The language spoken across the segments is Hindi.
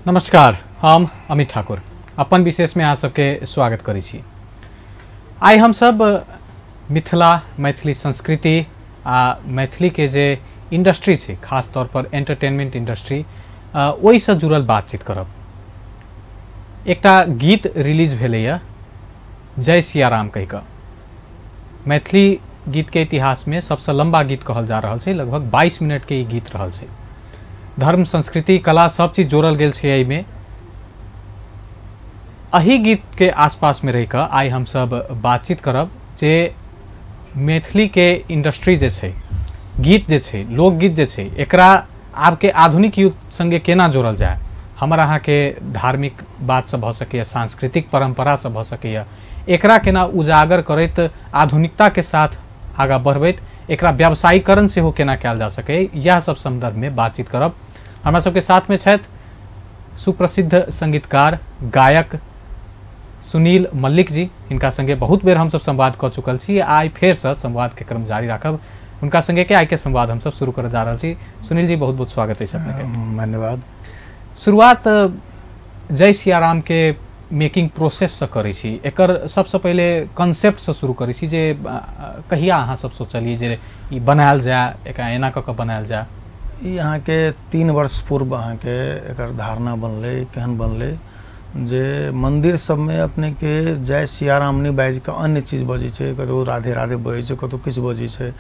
नमस्कार, हम अमित ठाकुर अपन विशेष में अहाँ सबके स्वागत करै छी। आइ हम सब मिथिला मैथिली संस्कृति आ मैथिली के जे इंडस्ट्री छै, खास तौर पर एंटरटेनमेंट इंडस्ट्री, ओहि से जुड़ल बातचीत करब। एकटा गीत रिलीज भेलैया जय सिया राम कहि कऽ। मैथिली गीत के इतिहास में सबसे लंबा गीत कहल जा रहल छै, लगभग 22 मिनट के ई गीत रहल छै। धर्म, संस्कृति, कला सब चीज जोड़ल गेल छै एहि में। अही गीत के आसपास में रह कऽ आइ हम सब बातचीत करब जे मैथिली के इंडस्ट्री जे छै, गीत जे छै, लोकगीत जे छै, एकरा आब के आधुनिक युग संगे केना जोड़ल जाए। हमर अहाँ के धार्मिक बात से भ सकैया, सांस्कृतिक परंपरा से भ सकैया, एकरा केना उजागर करैत आधुनिकता के साथ आगा बढ़बैत एकरा व्यावसायीकरण से हो केना कयल जा सके, यह सब संदर्भ में बातचीत करब। हमरा सबके साथ में छथि सुप्रसिद्ध संगीतकार गायक सुनील मल्लिक जी। इनका संगे बहुत बेर हम सब संवाद कर चुकल छी, आई फेर से संवाद के क्रम जारी राखब। उनका संगे के आई के संवाद हम सब शुरू कर जा रहल छी। सुनील जी, बहुत बहुत स्वागत है अपने के। धन्यवाद। शुरुआत जय सिया राम के मेकिंग प्रोसेस से करै छी। एकर सबसे पहले कॉन्सेप्ट से शुरू करै छी जे कहिया अहाँ सब सोचलिए जे ई बनायल जाए, एकरा एना क के बनायल जाए। ई अहाँ के 3 वर्ष पूर्व अहाँ के एकर धारणा बनले। केहन बनले जे मंदिर सब में अपने के जय सिया राम नहीं बाजि के अन्य चीज बजै छै, कतौ राधे राधे बजै छै, कतौ किछु बजै छै।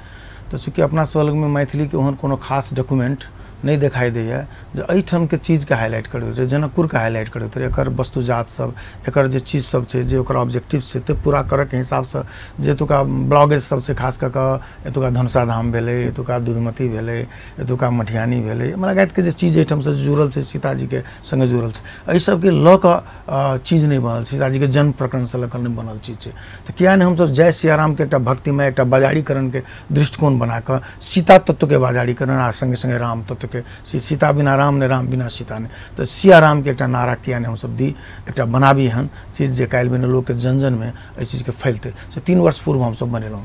तो चूँकि अपना सब लग में मैथिली के ओहन कोनो खास डॉक्यूमेंट नहीं दिखाई दैया जे एहिठाम के चीज के हाईलाइट करैत रहे, जनकपुर के हाईलाइट करैत रहे, एकर वस्तुजात सब, एकर जे चीज सब छै, जे ओकर ऑब्जेक्टिव छै, ते पूरा करे के हिसाब से जे एतुका ब्लॉगेज सब छै, खास कर के एतुका धनुषा धाम भेले, एतुका दूधमती भेले, एतुका मठियानी भेले, लगायत के जे चीज एहिठाम से जुड़ल छै, सीताजी के संगे जुड़ल छै, एहि सब के ल के चीज नहीं बनल। सीताजी के जन्म प्रकरण से लकर नहीं बनल चीज छै। तो किया नहीं हम सब जय सिया राम के एकटा भक्तिमय, एकटा बाजारीकरण के दृष्टिकोण बना के सीता तत्व के बाजारीकरण आ संगे संगे राम तत्व के, सीता बिना राम ने, राम बिना सीता ने, तो सिया राम के एक नारा किया ने हम सब दी, एक बनाबी हन चीज जे काल्हि बिना लोग के जन जन में एहि चीज के फैलते से 3 वर्ष पूर्व हम सब बनेलहुँ।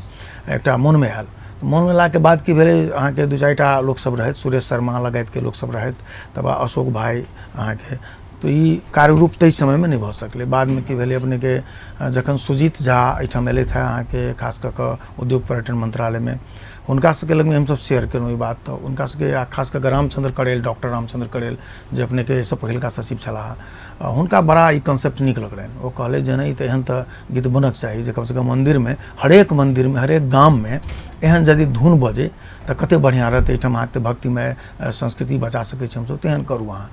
एक मन में आयल, मन में ला के बाद की भेले, अहाँ के 2-4टा लोग सब रहत, सुरेश शर्मा लगायत के लोग सब रहत, तब अशोक भाई अहाँ के, तो ई कार्यरूप तय समय में नहीं भ सकले। बाद में की भेले, अपने के जखन सुजीत झा एहिठाम एले थे अहाँ के, खास कर के उद्योग पर्यटन मंत्रालय में, उनका सबके लग में हम सब शेयर केलहुँ ई बात। तो उनका सबके खास कर रामचंद्र करेल, डॉक्टर रामचंद्र करेल जे अपने के सब पहिलका सचिव छलाह, हुनका बड़ा ई कॉन्सेप्ट नीक लगलनि। वो कहले जे नहीं तो एहन तो गीत बनक चाहिए जे कम से कम मंदिर में, हरेक मंदिर में, हरेक गाँव में एहन यदि धुन बजे तो कते बढ़िया रहते, एहिठाम अहाँके भक्तिमय संस्कृति बचा सकै छी हमसब, तेहन करू अहाँ।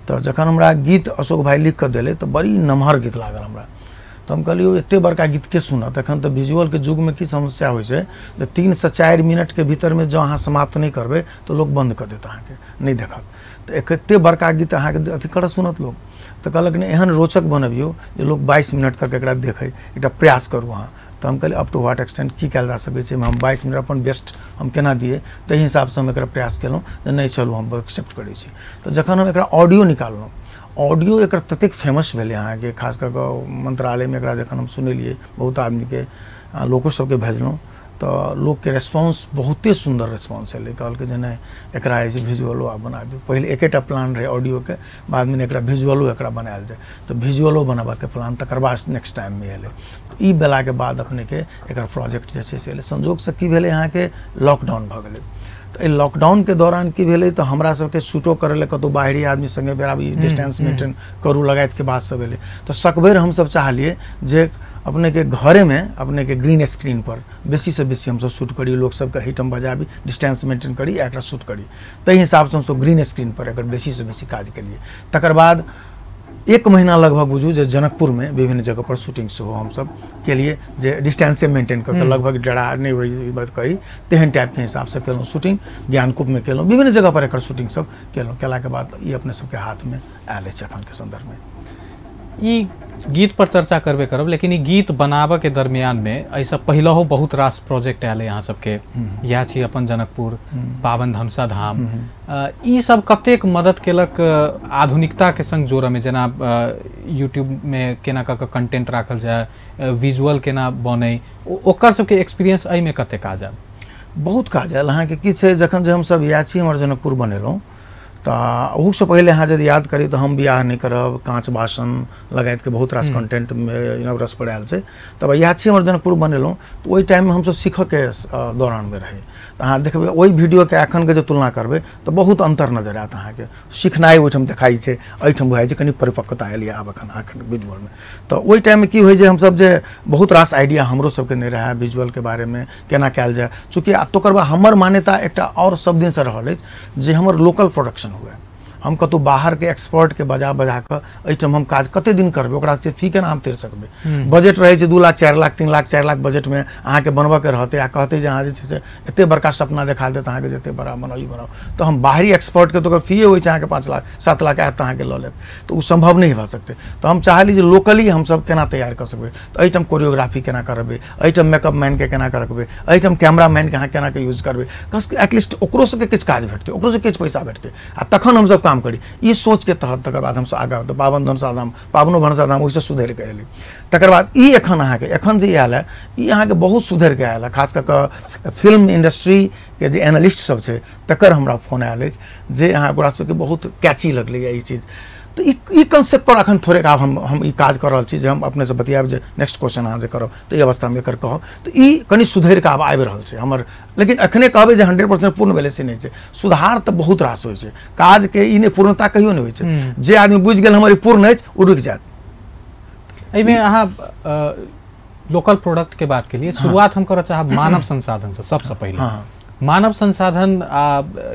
तो जखन हमरा गीत अशोक भाई लिख के दिले तो बड़ी नमहर गीत लागल हमरा। तो हम कहलिए एते बड़का गीत के सुनत, एखन तो विजुअल के युग में की समस्या हो छै, 3 से 4 मिनट के भीतर में जो अहाँ समाप्त नहीं करबे तो लोग बंद कर देता, अहाँ के नहीं देखत। तो एते बड़का गीत अहाँ के अथी कर सुनत लोग। तो कहलक नहीं एहन रोचक बनबियो जे लोग 22 मिनट तक एकरा देखे, एकटा प्रयास करू अहाँ। तो हम कहलिए अप टू व्हाट एक्सटेंट की कयल जा सकै छै, हम 22 मिनट अपन बेस्ट हम केना दिए, ताहि हिसाब से हम एकरा प्रयास केलहुँ जे नहीं चलू हम एक्सेप्ट करै छी। तो जखन हम एकरा ऑडियो निकाललहुँ, ऑडियो एक ततेक फेमस भेले अहाँ के, खास कर के मंत्रालय में एकरा जखन हम सुनेलिए, बहुत आदमी के लोको सबके भेजलहुँ, तो लोग के रेस्पॉन्स बहुते सुंदर रेस्पॉन्स एले। कहलके जे नहीं एकरा जे विजुअलो आप बना दियो। पहले एकेटा प्लान रहे ऑडियो के, बाद में एकरा विजुअलो एकरा बनायल जाए, तो विजुअलो बनाबा के प्लान तकर बाद नेक्स्ट टाइम में एले। ई बेला के बाद अपने के एकर प्रोजेक्ट जे छै से एले। संजोग से की भेले अहाँ के लॉकडाउन भ गेले। तो ये लॉकडाउन के दौरान की भेले, तो हमरा सबके शूटो करे ले कतौ बाहरी आदमी संगे बेरा भी डिस्टेंस मेंटेन करू लगायत के बात सब एले। तो सकबेर हम सब चाहलिए जे अपने के घरे में अपने के ग्रीन स्क्रीन पर बेसी से बेसी हम सब शूट करी, लोग सबके हिटम बजाबी, डिस्टेंस मेंटेन करी, एकरा शूट करी। तई हिसाब से हम सब ग्रीन स्क्रीन पर एकर बेसी से बेसी काज करिए। तकर बाद 1 महीना लगभग बुझू जे जनकपुर में विभिन्न जगह पर शूटिंग से हो हम सब के लिए जे डिस्टेंस से मेंटेन करके लगभग डरा नहीं हुई बात करी, तेहन टाइप के हिसाब से केलहुँ शूटिंग। ज्ञानकूप में केलहुँ, विभिन्न जगह पर एकर शूटिंग सब केलहुँ। केला के बाद ये अपने सबके हाथ में आयल छै अखन के संदर्भ में। ई गीत पर चर्चा करबे करब, लेकिन ई गीत बनाबे के दरमियान में ऐसा पहले हो बहुत रास प्रोजेक्ट आयल यहाँ सबके, यह छी अपन जनकपुर, पावन धनुषा धाम, ई सब कतेक मदद केलक आधुनिकता के संग जोड़े में, जना यूट्यूब में केना क कंटेंट राखल जाए, विजुअल केना बने, ओकर सबके एक्सपीरियंस एहि में कतेक काज आयल? बहुत काज आयल अहाँ के। की छै, जखन जे हम सब याची हमर जनकपुर बनेलहुँ तो ओहू से पहले अहाँ यदि याद करी तो हम बियाह नहीं करब, कांच बासन लगायत के बहुत रास कंटेंट में रस पड़ायल छै। तब याची हमर जनकपुर बनेलहुँ तो ओहि टाइम में हमसब सीखऽ के दौरान में रहे। तो अहाँ देखबै ओहि वीडियो के एखन के जो तुलना करबै तो बहुत अंतर नजर आयत अहाँके। सिखनाइ ओहिठाम देखाई छै, एहिठाम बुझाइ छै कनि परिपक्वता आयल यऽ आब एखन विजुअल में। तो ओहि टाइम में की होइ जे हमसब जे बहुत रास आइडिया हमरो सबके नहीं रहे विजुअल के बारे में केना कयल जाय। चूँकि तकर बाद हमर मान्यता एकटा और सब दिन से रहल अछि जे हमर लोकल प्रोडक्शन हुए। हम कतौ बाहर के एक्सपर्ट के बजा के एहिठाम हम काज कते दिन करबै, ओकरा से फी केना हम तैर सकबै। बजट रहे छै 2 लाख 4 लाख 3 लाख 4 लाख बजट में अहाँ के बनबऽ के रहते आ कहते जे अहाँ जे छै से एते बड़का सपना देखा देत अहाँ के जते बड़ा बनाओ बनाओ। तो हम बाहरी एक्सपर्ट के तो फी होइ छै अहाँ के 5 लाख 7 लाख आयत अहाँ के लऽ लेत, तो उ संभव नहीं भऽ सकते। तो हम चाहली जे लोकली हम सब केना तैयार कर सकबै। तो एहिठाम कोरियोग्राफी केना करबै, एहिठाम मेकअप मैन के केना करबै, एहिठाम कैमरा मैन के अहाँ केना के यूज करबै, कस एटलीस्ट ओकरो सबके किछु काज भेटतै, ओकरो से किछु पैसा भेटतै आ तखन हम सब काम करी। ई सोच के तहत तकर बाद हम आगा तो पावन धनसाधाम पावनो भनसाधाम ओहिसँ सुधरि के एली। तकर बाद ई एखन अहाँके एखन जे आयल है ई अहाँके बहुत सुधरि के आयल है। खास कऽ कऽ फिल्म इंडस्ट्री के जे एनालिस्ट सब छै तकर हमरा फोन आयल अछि जे अहाँ ओकरा सबके बहुत कैची लगलै ई चीज। तो ई कंसेप्ट पर अखन थोड़े आब हम ई काज कर रहल छी जे हम अपने से बतियाब जे नेक्स्ट क्वेश्चन अहाँ जे करब तो ई अवस्था में एकर कहब। तो ई कनि सुधरि के आब आबि रहल छै हमर, लेकिन अखने कहबै जे 100% पूर्ण भेलै से नहीं छै। सुधार तो बहुत रास होइ छै, काज के ई नहीं पूर्णता कहियो नहीं होइ छै। जे आदमी बुझि गेल हमर ई पूर्ण अछि ओ रुकि जायत। एहिमे अहाँ लोकल प्रोडक्ट के बात के लिए शुरुआत हम करऽ चाहब मानव संसाधन से। सबसे पहले मानव संसाधन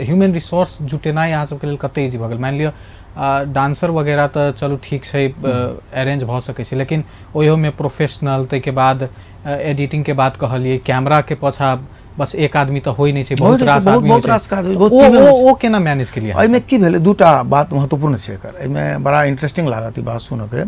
ह्यूमन रिसोर्स जुटेनाइ अहाँ सबके लेल कते इजी भऽ गेल। मान लिअ डांसर वगैरह तो चलू ठीक छै अरेंज भऽ सकै छै, लेकिन ओहियो में प्रोफेशनल तै के बाद एडिटिंग के बात कहलिए कैमरा के पाछा बस एक आदमी तो होई नहीं छै, बहुत रास आदमी बहुत रास काज ओ केना मैनेज के लिए। एहिमे की भेलै दूटा बात महत्वपूर्ण छै एकर। एहिमे बड़ा इंटरेस्टिंग लागत ई बात सुनऽ के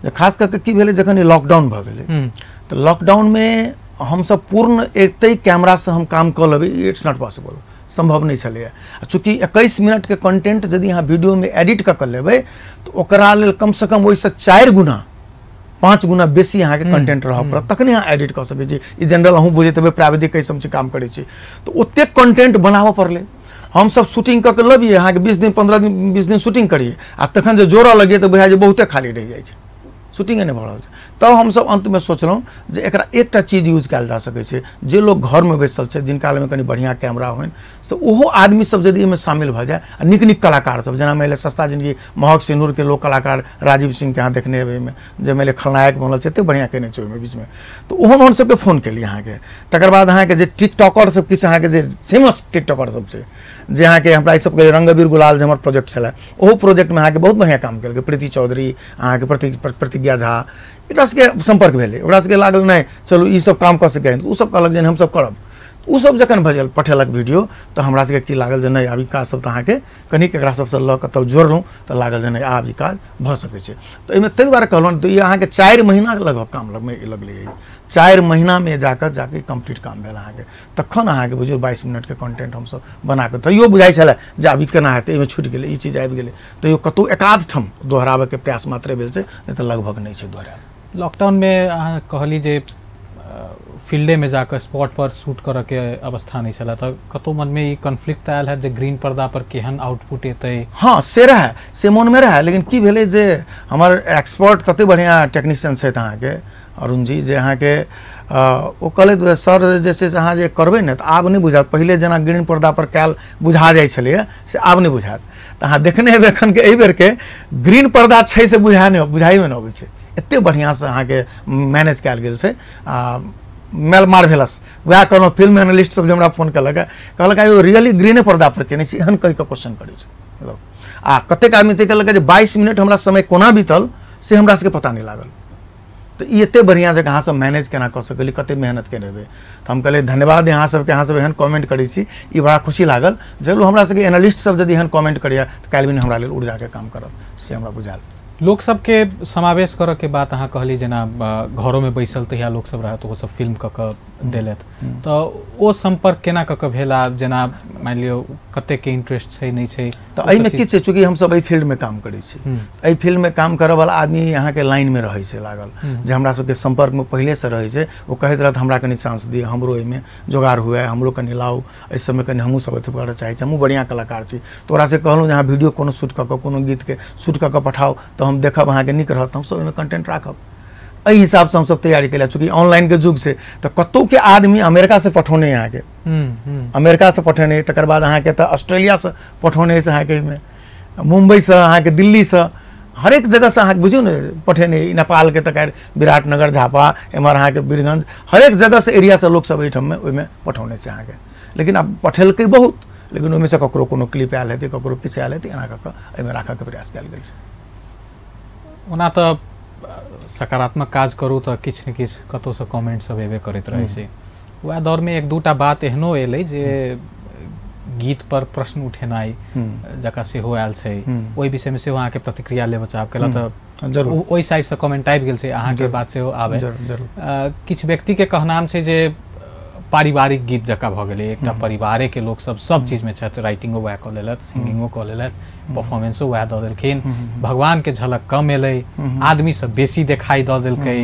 जे खास करके की भेलै जखन ई लॉकडाउन भऽ गेलै तो लॉकडाउन में हम सब पूर्ण एतै कैमरा से हम काम कऽ लेबै, इट्स नॉट पॉसिबल, संभव नहीं चले। चूँकि 21 मिनट के कंटेंट यदि यहाँ वीडियो में एडिट कर लेबै तो ओकरा लेल कम से कम ओहिसँ 4 गुना 5 गुना बेसी अहाँ के कंटेंट रह पड़त, तखने अहाँ एडिट कर सकै छी। ई जनरल अहूँ बुझैत हेबै प्राविधिक कैसे हम काम करै छी तो ओते कंटेंट बनाबऽ पड़लै। हम सब शूटिंग कऽ के लबियै अहाँ के 20 दिन 15 दिन 20 दिन शूटिंग करिए आ तखन जे जोड़ऽ लगिए तो बुझाइ जे बहुते खाली रहि जाइ छै, शूटिंगे नहीं भऽ रहल छै। तब हम सब अंत में सोचलहुँ जे एकरा एकटा चीज यूज कयल जा सकै छै। जे लोग घर में बैसल छै जिनका में कनि बढ़िया कैमरा होइन तो ओहो आदमी सब यदि एहिमे शामिल भऽ जाए आ नीक नीक कलाकार सब जेना मानि सस्ता जिंदगी महक सिनूर के लोक कलाकार राजीव सिंह के अहाँ देखने हेबै एहिमे जे मानि खलनायक बनल छै एतेक बढ़िया केने छै ओहिमे बीच में। तो ओहन सबके फोन केलिए अहाँके। तकर बाद अहाँके जे टिकटॉकर सब किछु अहाँके जे फेमस टिकटॉकर सब छै जे अहाँके हमरा ई सबके रंगबीर गुलाल जे हमर प्रोजेक्ट छलै ओहो प्रोजेक्ट में अहाँके बहुत बढ़िया काम केलकै। प्रीति चौधरी अहाँके प्रतिज्ञा झा एकरा सबके संपर्क भेलै, ओकरा सबके लागल नहीं चलू ई सब काम कर सकै ओ सब कहलक जे हम सब करब। उ सब जखन भजल पठेलक वीडियो तो हमरा सबके की लागल जे नहीं आब ई काज सब तो अहाँके कनिक एकरा सबसँ लऽ कऽ तब जोड़लहुँ तो लागल जे नहीं आब ई काज भऽ सकै छै। तो एहिमे ताहि दुआरे कहलहुँ तो ई अहाँके 4 महीना लगभग काम लगलै। 4 महीना में जाके कंप्लीट काम भेल अहाँके। तखन अहाँके बुझियौ 22 मिनट के कंटेंट हम सब बना के तैयो बुझाइ छलै जे आब ई केना हेतै, एहिमे छूटि गेलै ई चीज आबि गेलै। तैयो कतौ एकाध ठाम दोहराबे के प्रयास मात्रे भेल छै, नहीं तो लगभग नहीं छै दोहरायल। लॉकडाउन में अहाँ कहली जे फील्डे में जाकर स्पॉट पर शूट करऽ के अवस्था नहीं छला तो कतौ मन में ई कॉन्फ्लिक्ट आयल है जे ग्रीन पर्दा पर केहन आउटपुट एतै। हाँ से रहे से मन में रहे, लेकिन की भेलै जे हमर एक्सपर्ट तते बढ़िया टेक्नीशियन छथि अहाँके अरुण जी जे अहाँके ओ कहलथि सर जे छै से अहाँ जे करबै ने तऽ आब नहीं बुझायत, पहिले जेना ग्रीन पर्दा पर कयल बुझा जाइ छलैए से आब नहीं बुझायत। तऽ अहाँ देखने हेबै एखन के एहि बेर के ग्रीन पर्दा छै से बुझाइमे नहि अबै छै, एते बढ़िया से अहाँके मैनेज कयल गेल छै। मेल मार्वेलस वएह कहलहुँ फिल्म एनालिस्ट सब जे हमरा फोन कहलक यो रियली ग्रीने पर्दा पर केने छी एहन कहि कऽ क्वेश्चन करै छै। आ कतेक आदमी तऽ कहलक जे 22 मिनट हमरा समय कोना बीतल से हमरा सबके पता नहीं लागल। तो ये एते बढ़िया जगह अहाँ सब मैनेज केना कऽ सकली, कते मेहनत केने हेबै। तो हम कहलिए धन्यवाद अहाँ सबके, अहाँ सब एहन कमेंट करै छी ई बड़ा खुशी लागल। चलू हमरा सबके एनालिस्ट सब यदि एहन कमेंट करिए तऽ काल्हि दिन हमरा लेल ऊर्जा के काम करत से हमरा बुझायल। लोग सबके समावेश करऽ के बात अहाँ कहली जेना घरों में बैसल तहिया लोग सब रहत ओ सब फिल्म कऽ कऽ देलत तो ओ संपर्क केना कऽ कऽ भेला जेना मान लियो कते के इंटरेस्ट छै नहीं छै तो एहि में किछ छै चूँकि हम सब एहि फील्ड में काम करै छी एहि फील्ड में काम करऽ वाला आदमी यहाँ के लाइन में रहै छै लागल जे हमरा सबके संपर्क में पहले से रहै छै ओ कहैत रहत हमरा कनी चांस दिए हमरो एहि में जोगाड़ हुए हमरो कनी लाउ एहि सब में कनी हमहूँ सब अथी करऽ चाहै छी हमहूँ बढ़िया कलाकार छी तोरा से कहलहुँ जे अहाँ वीडियो कोनो शूट कऽ कऽ कोनो गीत के शूट कऽ कऽ पठाओ तो हम देखब अहाँ के नीक रहत हम सब एहिमे कंटेंट राखब एहि हिसाब से हम सब तैयारी केला चूँकि ऑनलाइन के युग से तो कतौ के आदमी अमेरिका से पठौने यहाँ के अमेरिका से पठौने तकर बाद अहाँ के ऑस्ट्रेलिया से पठौने से अहाँ के मुंबई से अहाँ के दिल्ली से हरेक जगह से अहाँ बुझियो ने पठेने नेपाल के तक विराटनगर झापा एमहर अहाँ के बीरगंज हरेक जगह से एरिया से लोग सब एहिठाम में ओहिमे पठौने छै अहाँ के लेकिन अब पठेलकै बहुत लेकिन ओहिमे से ककरो कोनो क्लिप आयल हेतै ककरो किछु आयल हेतै एना कऽ कऽ एहिमे राखऽके प्रयास कयल गेल छै ओना तऽ सकारात्मक काज करू तऽ किछु ने किछु कतौ से कमेंट सब एबे करैत रहै छै वएह दौर में एक दूटा बात एहनो एलै जे गीत पर प्रश्न उठेनाइ जकरा सेहो आयल छै ओहि विषय में सेहो अहाँके प्रतिक्रिया ले बचाव केला तऽ जरूर ओहि साइड से कमेंट आबि गेल छै अहाँके बात सेहो आबे किछु व्यक्ति के कहनाम छै जे पारिवारिक गीत जका भऽ गेलै एकटा परिवारे के लोग सब चीज में छथि राइटिंगो वएह कऽ लेलथि सिंगिंगो कऽ लेलथि परफॉर्मेंसो वएह दऽ देलखिन भगवान के झलक कम एलै आदमी सब बेसी देखाई दऽ देलकै